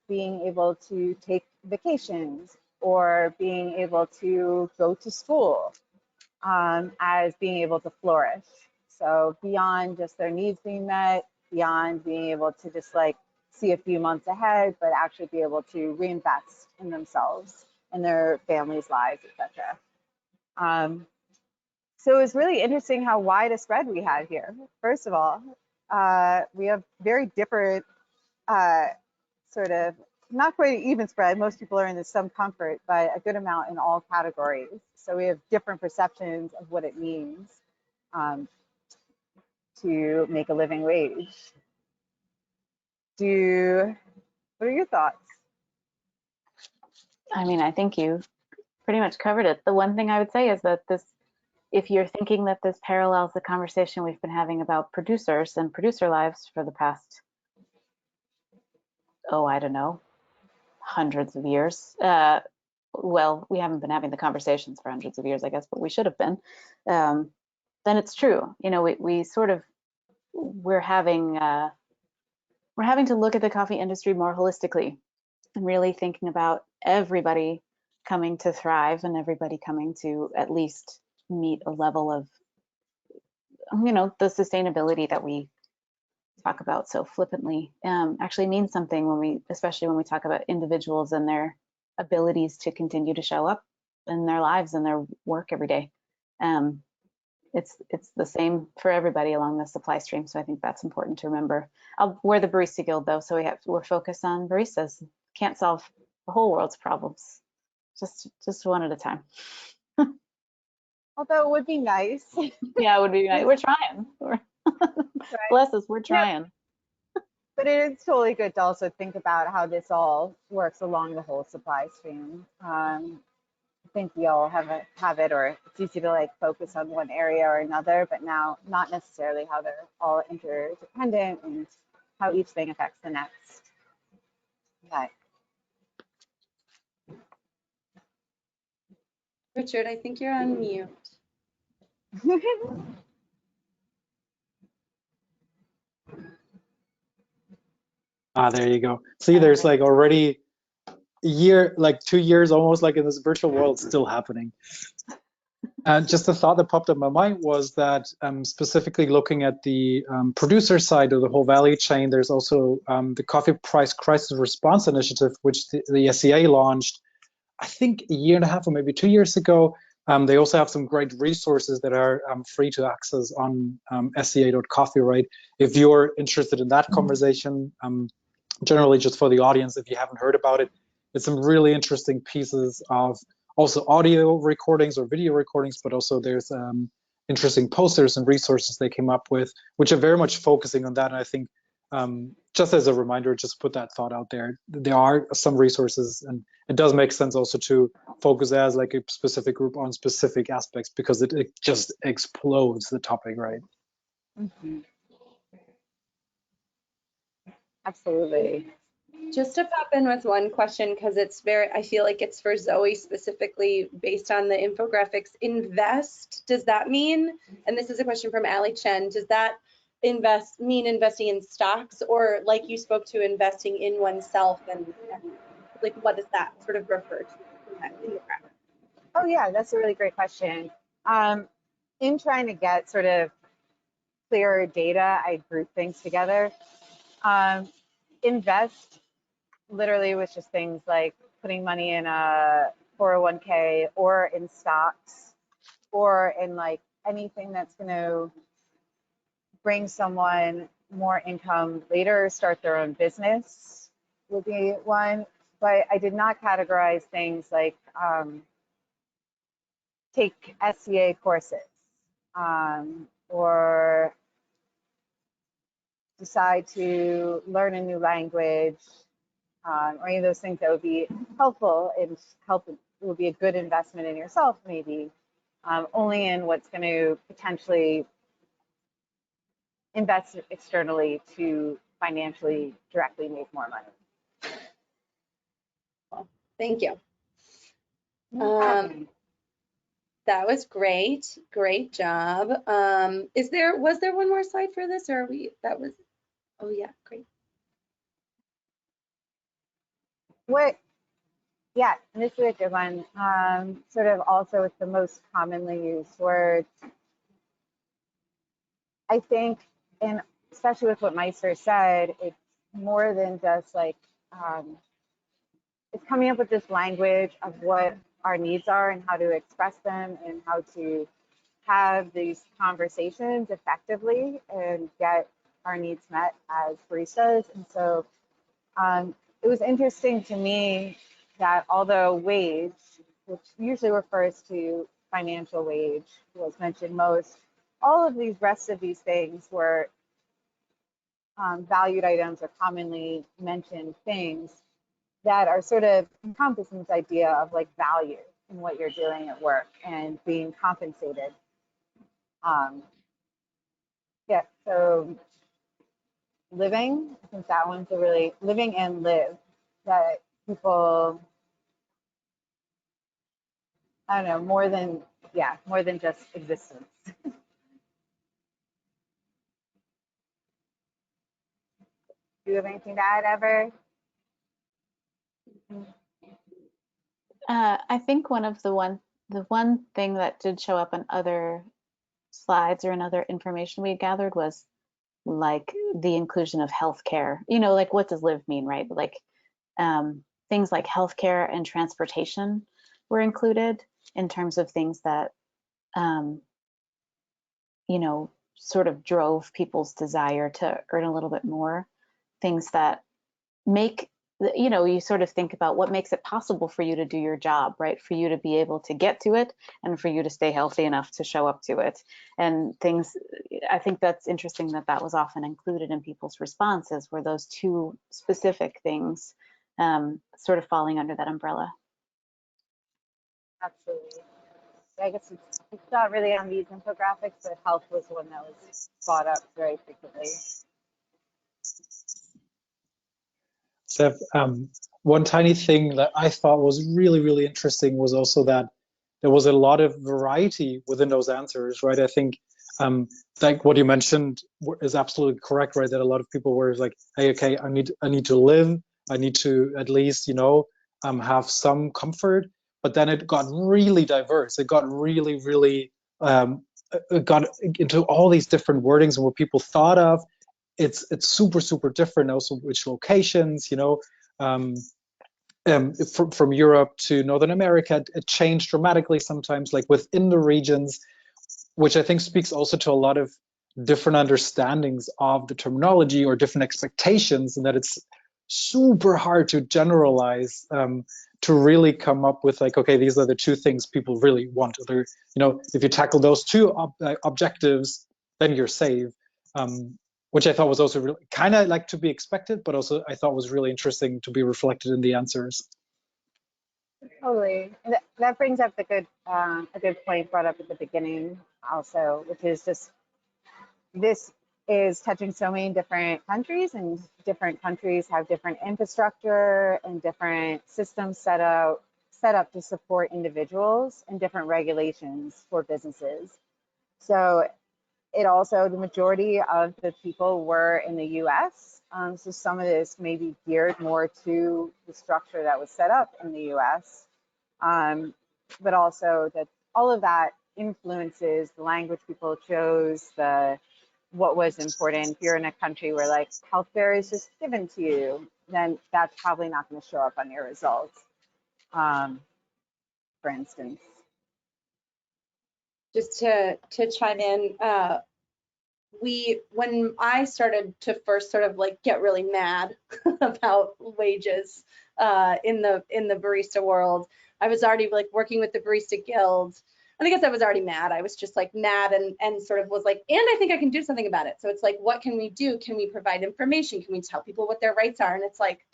G: being able to take vacations, or being able to go to school as being able to flourish. So beyond just their needs being met, beyond being able to just like see a few months ahead, but actually be able to reinvest in themselves and their families' lives, etc. So it was really interesting how wide a spread we had here. First of all, we have very different sort of, not quite an even spread. Most people are in the some comfort, but a good amount in all categories. So we have different perceptions of what it means to make a living wage. What are your thoughts?
F: I mean, I think you pretty much covered it. The one thing I would say is that if you're thinking that this parallels the conversation we've been having about producers and producer lives for the past, I don't know, hundreds of years. Well, we haven't been having the conversations for hundreds of years, I guess, but we should have been. Then it's true. You know, we're having to look at the coffee industry more holistically, and really thinking about everybody coming to thrive and everybody coming to at least meet a level of, you know, the sustainability that we talk about so flippantly actually means something especially when we talk about individuals and their abilities to continue to show up in their lives and their work every day. It's the same for everybody along the supply stream. So I think that's important to remember. We're the Barista Guild though, so we're focused on baristas. Can't solve the whole world's problems, just one at a time.
G: Although it would be nice.
F: Yeah, it would be nice. We're trying.
G: Right.
F: Bless us, we're trying.
G: Yeah. But it is totally good to also think about how this all works along the whole supply stream. I think we all have it, or it's easy to like focus on one area or another, but now not necessarily how they're all interdependent and how each thing affects the next. Okay.
B: Richard, I think you're on mute.
A: There you go. See, there's like already a year, like 2 years almost, like in this virtual world still happening. And just a thought that popped up in my mind was that specifically looking at the producer side of the whole value chain, there's also the Coffee Price Crisis Response Initiative, which the SCA launched, I think, a year and a half or maybe 2 years ago. They also have some great resources that are free to access on sca.coffee, right? If you're interested in that conversation, generally just for the audience, if you haven't heard about it, it's some really interesting pieces of also audio recordings or video recordings, but also there's interesting posters and resources they came up with, which are very much focusing on that. And I think just as a reminder, just put that thought out there. There are some resources, and it does make sense also to focus as like a specific group on specific aspects, because it just explodes the topic, right?
G: Mm-hmm. Absolutely.
B: Just to pop in with one question, because I feel like it's for Zoe specifically based on the infographics. Invest, does that mean, and this is a question from Ali Chen, does that mean investing in stocks, or like you spoke to, investing in oneself, and like what does that sort of refer to in that infographic?
G: Oh yeah, that's a really great question. In trying to get sort of clearer data, I group things together. Invest literally was just things like putting money in a 401k or in stocks or in like anything that's going to bring someone more income later, start their own business would be one. But I did not categorize things like take SCA courses or decide to learn a new language or any of those things that would be helpful and it would be a good investment in yourself, maybe only in what's going to potentially invest externally to financially directly make more money.
B: Well, thank you. That was great. Great job. Was there one more slide for this, or oh yeah, great.
G: Yeah, and this is a good one. Sort of also with the most commonly used words. I think, and especially with what Meister said, it's more than just like, it's coming up with this language of what our needs are and how to express them and how to have these conversations effectively and get our needs met as baristas. And so it was interesting to me that although wage, which usually refers to financial wage, was mentioned most, all of these rest of these things were valued items or commonly mentioned things that are sort of encompassing this idea of like value in what you're doing at work and being compensated. Yeah, so living, I think that one's a really, living and live, that people, I don't know, more than just existence. Do you have anything to add, Ever?
F: I think the one thing that did show up in other slides or in other information we gathered was like the inclusion of healthcare. Like what does live mean, right? Like things like healthcare and transportation were included in terms of things that sort of drove people's desire to earn a little bit more. Things that make you sort of think about what makes it possible for you to do your job, right? For you to be able to get to it and for you to stay healthy enough to show up to it. And things, I think that's interesting that was often included in people's responses, were those two specific things sort of falling under that umbrella.
G: Absolutely. I guess it's not really on these infographics, but health was one that was brought up very frequently.
A: So one tiny thing that I thought was really, really interesting was also that there was a lot of variety within those answers, right? I think like what you mentioned is absolutely correct, right? That a lot of people were like, hey, okay, I need to live, I need to at least, have some comfort. But then it got really diverse. It got really, really it got into all these different wordings and what people thought of. It's super, super different also which locations, from Europe to Northern America, it changed dramatically sometimes, like within the regions, which I think speaks also to a lot of different understandings of the terminology or different expectations, and that it's super hard to generalize, to really come up with like, okay, these are the two things people really want. If you tackle those two objectives, then you're safe. Which I thought was also really kind of like to be expected, but also I thought was really interesting to be reflected in the answers.
G: Totally. And that brings up a good point brought up at the beginning also, which is just this is touching so many different countries, and different countries have different infrastructure and different systems set up to support individuals, and different regulations for businesses. So it also, the majority of the people were in the US. So some of this may be geared more to the structure that was set up in the US. But also that all of that influences the language people chose, what was important. If you're in a country where like healthcare is just given to you, then that's probably not going to show up on your results, for instance.
B: Just to chime in, when I started to first sort of like get really mad about wages in the barista world, I was already like working with the Barista Guild. And I guess I was already mad. I was just like mad and sort of was like, and I think I can do something about it. So it's like, what can we do? Can we provide information? Can we tell people what their rights are? And it's like,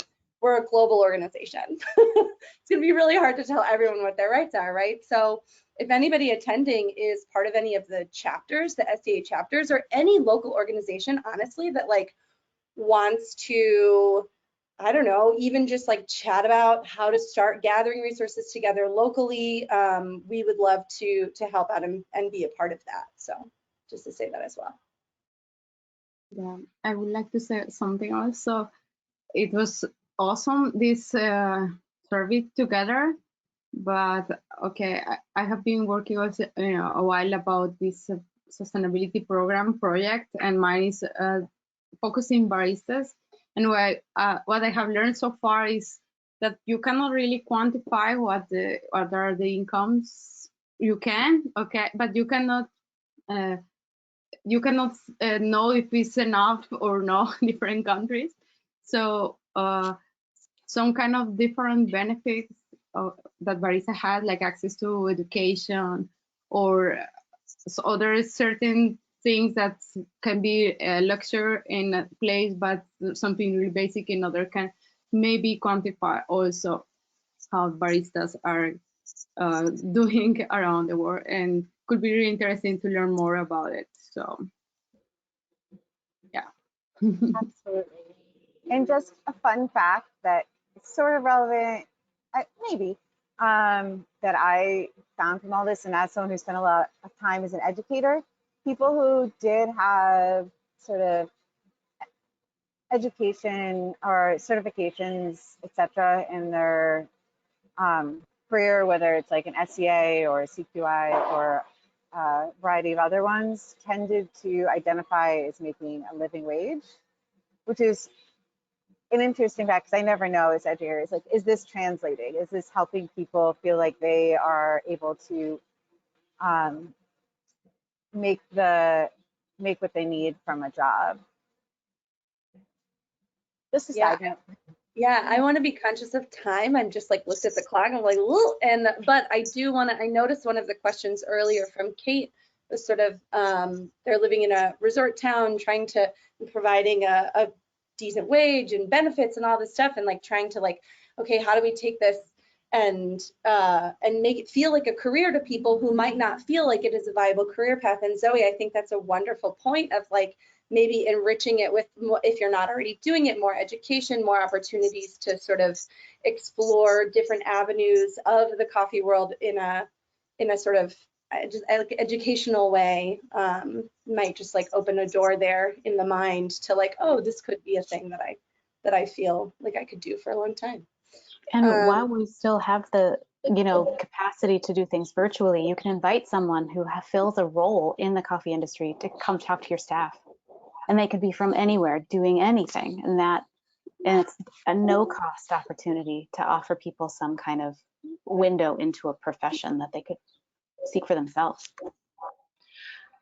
B: we're a global organization. It's gonna be really hard to tell everyone what their rights are, right? So if anybody attending is part of any of the chapters, the SDA chapters, or any local organization, honestly, that like wants to, I don't know, even just like chat about how to start gathering resources together locally, we would love to help out and be a part of that. So just to say that as well.
E: Yeah, I would like to say something also. It was awesome, this survey together, but okay, I have been working also, a while about this sustainability program project, and mine is focusing baristas. And what I have learned so far is that you cannot really quantify what are the incomes. You can, okay, but you cannot know if it's enough or not in different countries. So some kind of different benefits that barista has, like access to education, or so there is certain things that can be a luxury in a place, but something really basic in other can maybe quantify also how baristas are doing around the world, and could be really interesting to learn more about it. So yeah.
G: Absolutely. And just a fun fact that is sort of relevant, maybe, that I found from all this, and as someone who spent a lot of time as an educator, people who did have sort of education or certifications, etc., in their career, whether it's like an SCA or a CQI or a variety of other ones, tended to identify as making a living wage, which is an interesting fact, because I never know as educators, like, is this translating? Is this helping people feel like they are able to make what they need from a job? Just a side note.
B: Yeah, I want to be conscious of time. I'm just like looked at the clock. I'm like, whoa. But I do want to. I noticed one of the questions earlier from Kate was sort of they're living in a resort town, trying to providing a decent wage and benefits and all this stuff, and like trying to like, okay, how do we take this and make it feel like a career to people who might not feel like it is a viable career path? And Zoe, I think that's a wonderful point of like maybe enriching it with more, if you're not already doing it, more education, more opportunities to sort of explore different avenues of the coffee world in a sort of just like educational way, might just like open a door there in the mind to like, oh, this could be a thing that I feel like I could do for a long time.
F: And while we still have the capacity to do things virtually, you can invite someone who fills a role in the coffee industry to come talk to your staff, and they could be from anywhere doing anything, and it's a no-cost opportunity to offer people some kind of window into a profession that they could seek for themselves.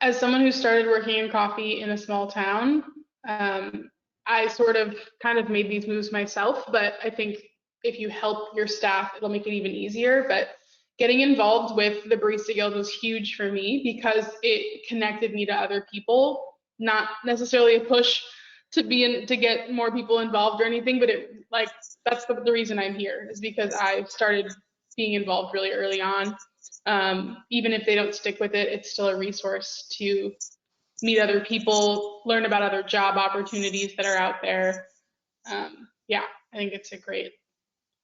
C: As someone who started working in coffee in a small town, I sort of kind of made these moves myself, but I think if you help your staff, it'll make it even easier. But getting involved with the Barista Guild was huge for me because it connected me to other people, not necessarily a push to get more people involved or anything, but it like that's the reason I'm here, is because I started being involved really early on. Even if they don't stick with it, it's still a resource to meet other people, learn about other job opportunities that are out there. Yeah, I think it's a great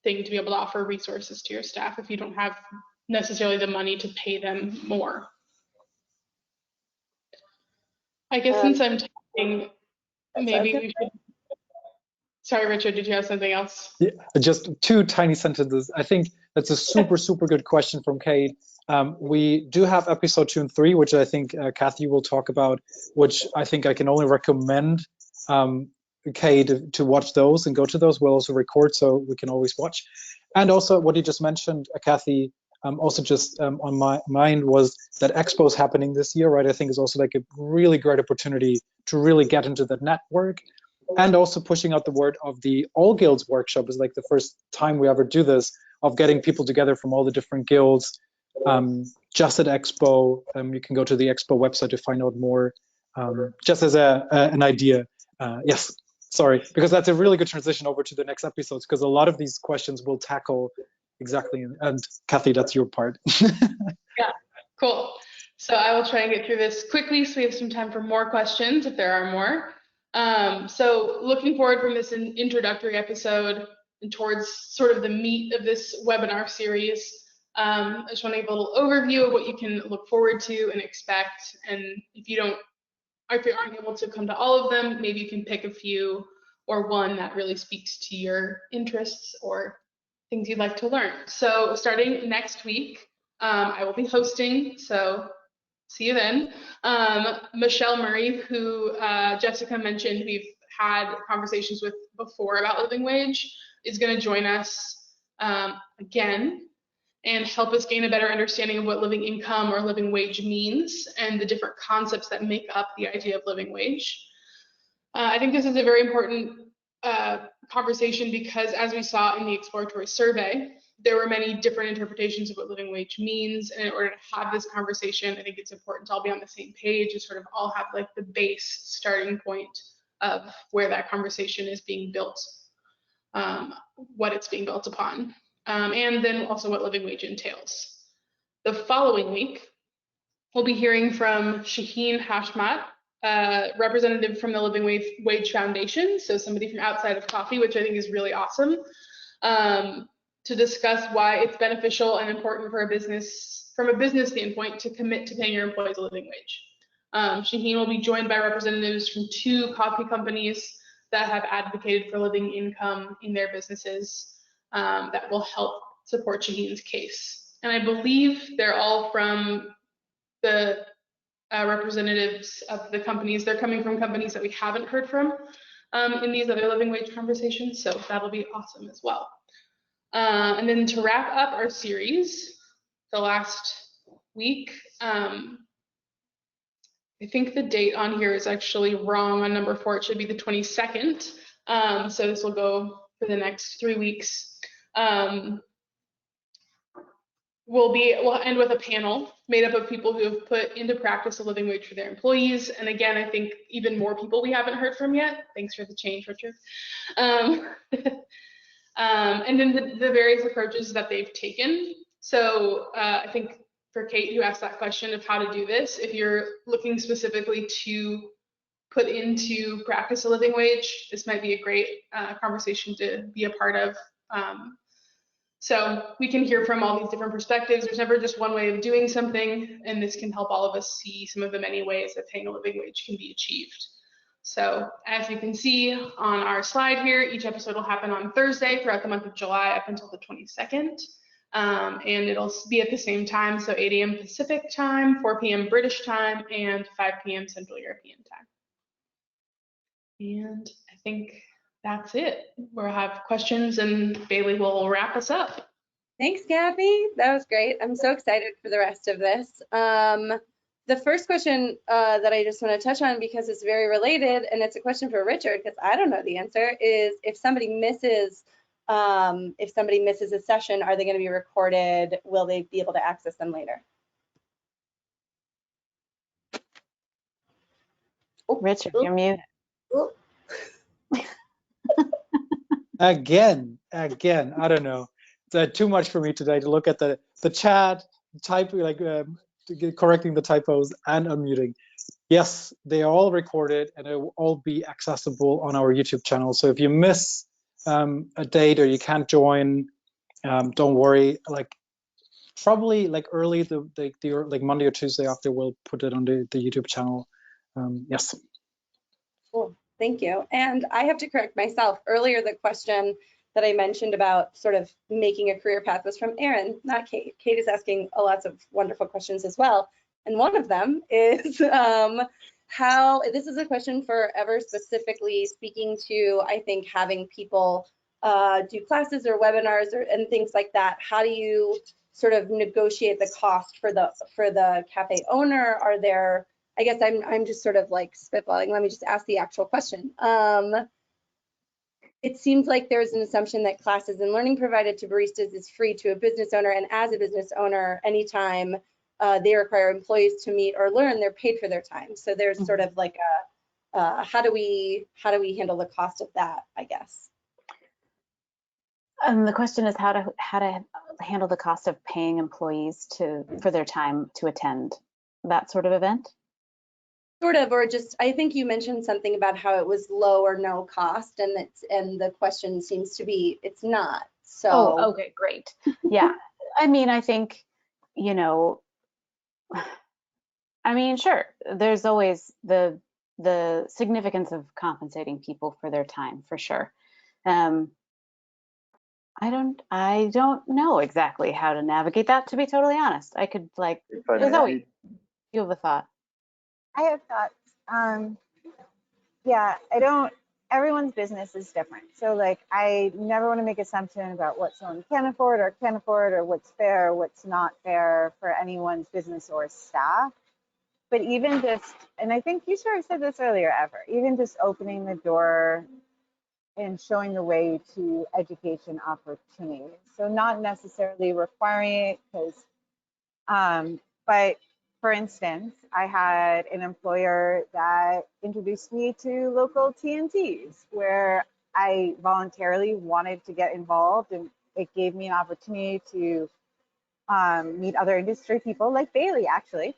C: thing to be able to offer resources to your staff if you don't have necessarily the money to pay them more. I guess since I'm talking, maybe we should. Sorry, Richard, did you have something else?
A: Yeah, just 2 tiny sentences. I think that's a super, super good question from Kate. We do have episode 2 and 3, which I think Kathy will talk about, which I think I can only recommend Kate to watch those and go to those. We'll also record so we can always watch. And also what you just mentioned, Kathy, also just on my mind was that Expo is happening this year, right? I think is also like a really great opportunity to really get into that network. And also pushing out the word of the All Guilds workshop is like the first time we ever do this, of getting people together from all the different guilds just at Expo. You can go to the Expo website to find out more, just as an idea. Yes, sorry, because that's a really good transition over to the next episodes, because a lot of these questions we'll tackle exactly. And Kathy, that's your part.
C: Yeah, cool. So I will try and get through this quickly so we have some time for more questions if there are more. So looking forward from this introductory episode and towards sort of the meat of this webinar series, I just want to give a little overview of what you can look forward to and expect. And if you aren't able to come to all of them, maybe you can pick a few or one that really speaks to your interests or things you'd like to learn. So starting next week, I will be hosting, so see you then. Michelle Murray, who Jessica mentioned we've had conversations with before about living wage, is going to join us again and help us gain a better understanding of what living income or living wage means and the different concepts that make up the idea of living wage. I think this is a very important conversation because, as we saw in the exploratory survey, there were many different interpretations of what living wage means, and in order to have this conversation, I think it's important to all be on the same page and sort of all have like the base starting point of where that conversation is being built, what it's being built upon, and then also what living wage entails. The following week, we'll be hearing from Shaheen Hashmat, representative from the Living Wage Foundation, so somebody from outside of coffee, which I think is really awesome, to discuss why it's beneficial and important for a business, from a business standpoint, to commit to paying your employees a living wage. Shaheen will be joined by representatives from 2 coffee companies that have advocated for living income in their businesses that will help support Shaheen's case. And I believe they're all from the representatives of the companies. They're coming from companies that we haven't heard from in these other living wage conversations, so that'll be awesome as well. And then to wrap up our series, the last week, I think the date on here is actually wrong on number 4. It should be the 22nd. So this will go for the next 3 weeks. We'll end with a panel made up of people who have put into practice a living wage for their employees. And again, I think even more people we haven't heard from yet. Thanks for the change, Richard. And then the various approaches that they've taken. So I think for Kate, who asked that question of how to do this, if you're looking specifically to put into practice a living wage, this might be a great conversation to be a part of. So we can hear from all these different perspectives. There's never just one way of doing something, and this can help all of us see some of the many ways that paying a living wage can be achieved. So as you can see on our slide here, each episode will happen on Thursday throughout the month of July up until the 22nd. And it'll be at the same time, so 8 a.m. Pacific time, 4 p.m. British time, and 5 p.m. Central European time. And I think that's it. We'll have questions and Bailey will wrap us up.
B: Thanks, Kathy. That was great. I'm so excited for the rest of this. The first question that I just want to touch on, because it's very related, and it's a question for Richard, because I don't know the answer, is if somebody misses a session, are they going to be recorded? Will they be able to access them later?
F: Richard, you're muted.
A: Again, I don't know. It's too much for me today to look at the chat, type, like correcting the typos and unmuting. Yes, they are all recorded and it will all be accessible on our YouTube channel. So if you miss a date or you can't join, don't worry. Like probably like early the like Monday or Tuesday after, we'll put it on the YouTube channel. Yes.
B: Cool, thank you. And I have to correct myself. Earlier, the question that I mentioned about sort of making a career path was from Erin, not Kate. Kate is asking lots of wonderful questions as well. And one of them is how, this is a question for Ever specifically speaking to, I think, having people do classes or webinars and things like that. How do you sort of negotiate the cost for the cafe owner? Are there, I guess I'm just sort of like spitballing. Let me just ask the actual question. It seems like there's an assumption that classes and learning provided to baristas is free to a business owner, and as a business owner, anytime they require employees to meet or learn, they're paid for their time. So there's sort of like a how do we handle the cost of that, I guess.
F: The question is how to handle the cost of paying employees for their time to attend that sort of event.
B: Sort of, or just, I think you mentioned something about how it was low or no cost, and the question seems to be it's not. So.
F: Oh, okay, great. Yeah, I mean, I think, you know, I mean, sure, there's always the significance of compensating people for their time, for sure. I don't know exactly how to navigate that, to be totally honest. I could like, Zoe, you have a thought.
G: I have thoughts. Yeah, everyone's business is different. So like, I never want to make assumption about what someone can afford or what's fair, or what's not fair for anyone's business or staff. But even just, and I think you sort of said this earlier, Ever, even just opening the door and showing the way to education opportunities. So not necessarily requiring it, because, but for instance, I had an employer that introduced me to local TNTs where I voluntarily wanted to get involved, and it gave me an opportunity to meet other industry people like Bailey, actually,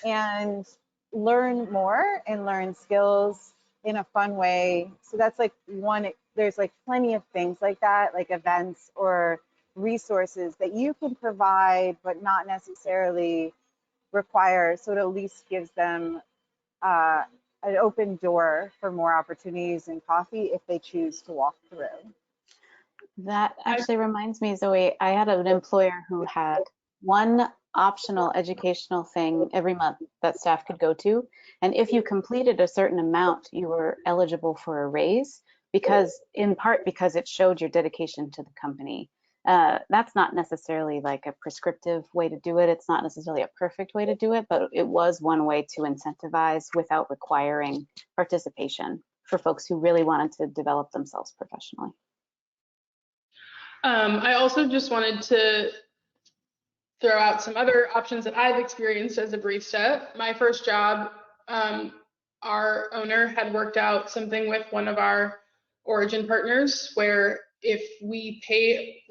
G: and learn more and learn skills in a fun way. So that's like one, there's like plenty of things like that, like events or resources that you can provide, but not necessarily require. So it at least gives them an open door for more opportunities in coffee if they choose to walk through.
F: That actually reminds me, Zoe, I had an employer who had one optional educational thing every month that staff could go to. And if you completed a certain amount, you were eligible for a raise, because in part because it showed your dedication to the company. That's not necessarily like a prescriptive way to do it. It's not necessarily a perfect way to do it, but it was one way to incentivize without requiring participation for folks who really wanted to develop themselves professionally.
C: I also just wanted to throw out some other options that I've experienced as a barista. My first job, our owner had worked out something with one of our Origin partners where if we paid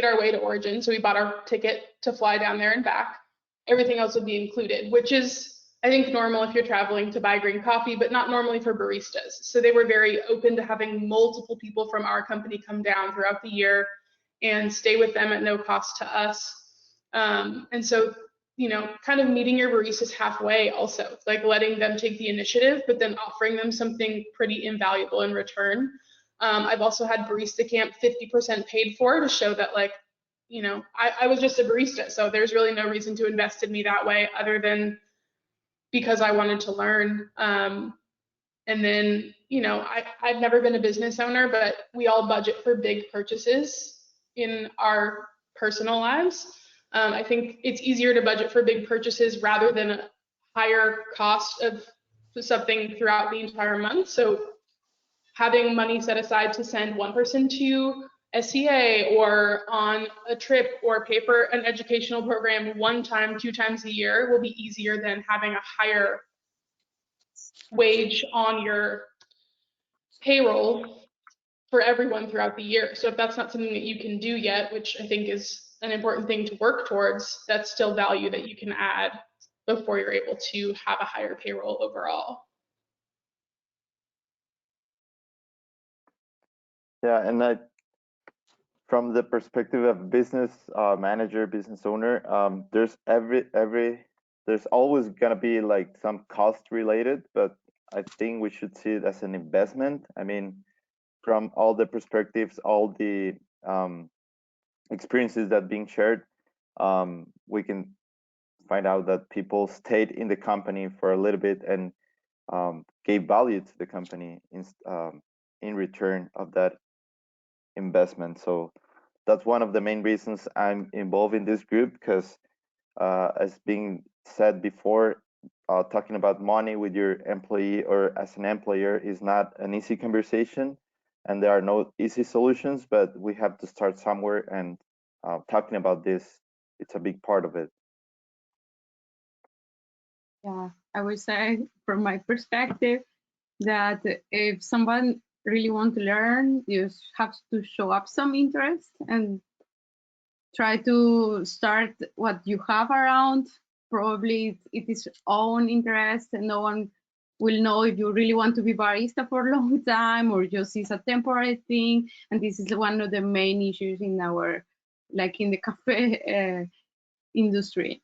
C: our way to Origin, so we bought our ticket to fly down there and back, everything else would be included, which is, I think, normal if you're traveling to buy green coffee, but not normally for baristas. So they were very open to having multiple people from our company come down throughout the year and stay with them at no cost to us. And so, you know, kind of meeting your baristas halfway also, like letting them take the initiative, but then offering them something pretty invaluable in return. I've also had barista camp 50% paid for to show that, like, you know, I was just a barista, so there's really no reason to invest in me that way other than because I wanted to learn. And then, you know, I've never been a business owner, but we all budget for big purchases in our personal lives. I think it's easier to budget for big purchases rather than a higher cost of something throughout the entire month. So having money set aside to send one person to SCA or on a trip or pay for an educational program 1 time, 2 times a year will be easier than having a higher wage on your payroll for everyone throughout the year. So if that's not something that you can do yet, which I think is an important thing to work towards, that's still value that you can add before you're able to have a higher payroll overall.
D: Yeah, and from the perspective of business manager, business owner, there's there's always gonna be like some cost related, but I think we should see it as an investment. I mean, from all the perspectives, all the experiences that being shared, we can find out that people stayed in the company for a little bit and gave value to the company in return of that investment. So that's one of the main reasons I'm involved in this group, because as being said before, talking about money with your employee or as an employer is not an easy conversation, and there are no easy solutions, but we have to start somewhere, and talking about this, it's a big part of it.
E: Yeah, I would say from my perspective that if someone really want to learn, you have to show up some interest and try to start what you have around. Probably it is own interest, and no one will know if you really want to be barista for a long time or just is a temporary thing. And this is one of the main issues in our, like in the cafe industry.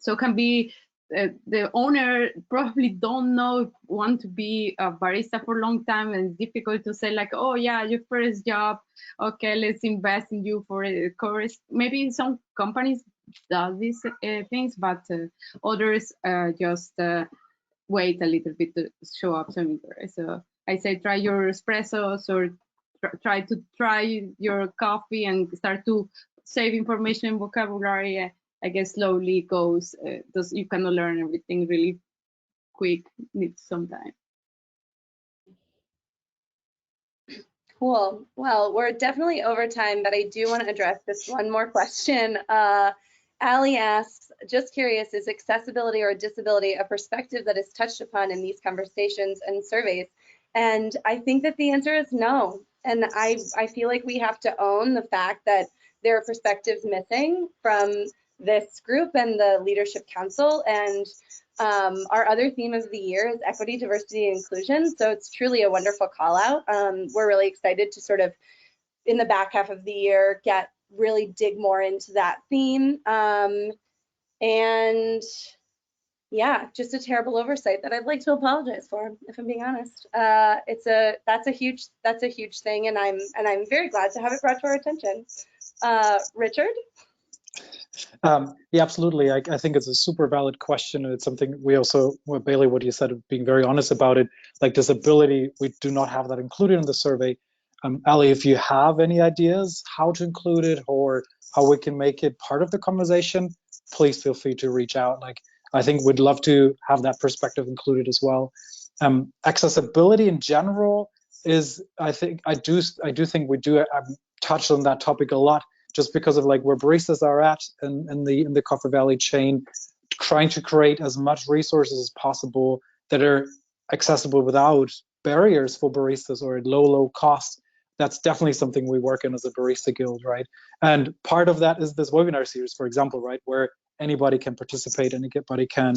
E: So it can be the owner probably don't know, want to be a barista for a long time, and it's difficult to say like, oh yeah, your first job, okay, let's invest in you for a course. Maybe some companies do these things, but others just wait a little bit to show up some interest. So I say try your espressos, or try your coffee and start to save information, vocabulary. I guess slowly it goes. You cannot learn everything really quick. Needs some time.
B: Cool. Well, we're definitely over time, but I do want to address this one more question. Allie asks, just curious, is accessibility or disability a perspective that is touched upon in these conversations and surveys? And I think that the answer is no. And I feel like we have to own the fact that there are perspectives missing from this group and the Leadership Council. And our other theme of the year is equity, diversity, and inclusion. So it's truly a wonderful call out. We're really excited to sort of, in the back half of the year, really dig more into that theme. And yeah, just a terrible oversight that I'd like to apologize for, if I'm being honest. That's a huge thing, and I'm very glad to have it brought to our attention. Richard?
A: Yeah, absolutely. I think it's a super valid question, and it's something we also, Bailey, what you said, being very honest about it, like disability, we do not have that included in the survey. Ali, if you have any ideas how to include it or how we can make it part of the conversation, please feel free to reach out. Like, I think we'd love to have that perspective included as well. Accessibility in general is, I do think we do touch on that topic a lot, just because of like where baristas are at in the coffee value chain, trying to create as much resources as possible that are accessible without barriers for baristas or at low cost. That's definitely something we work in as a Barista Guild, right? And part of that is this webinar series, for example, right, where anybody can participate, anybody can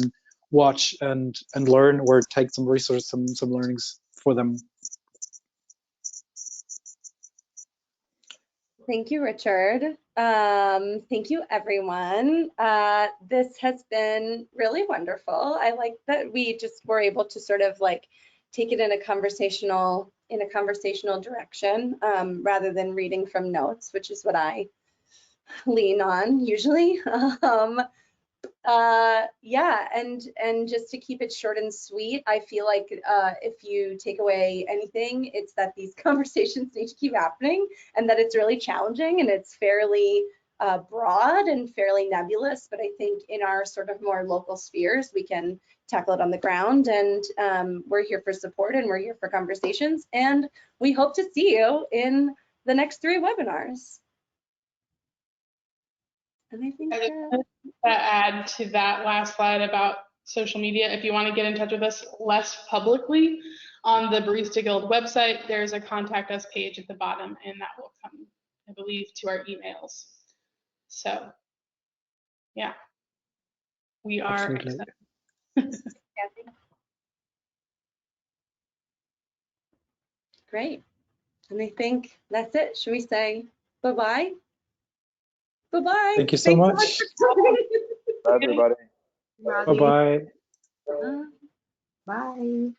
A: watch and learn or take some resources, some learnings for them.
B: Thank you, Richard. Thank you, everyone. This has been really wonderful. I like that we just were able to sort of like take it in a conversational direction, rather than reading from notes, which is what I lean on usually. Yeah, and just to keep it short and sweet, I feel like if you take away anything, it's that these conversations need to keep happening, and that it's really challenging, and it's fairly broad and fairly nebulous, but I think in our sort of more local spheres, we can tackle it on the ground, and we're here for support, and we're here for conversations, and we hope to see you in the next 3 webinars. And I think
C: add to that last slide about social media, if you want to get in touch with us less publicly, on the Barista Guild website, there's a contact us page at the bottom, and that will come, I believe, to our emails. So yeah, we are
A: Absolutely.
C: excited.
B: Kathy? Great. And I think that's it. Should we say bye-bye? Bye-bye.
A: Thank you so
B: Thanks
A: much.
B: so much for
D: Bye, everybody.
A: Bye-bye.
B: coming.
G: Bye.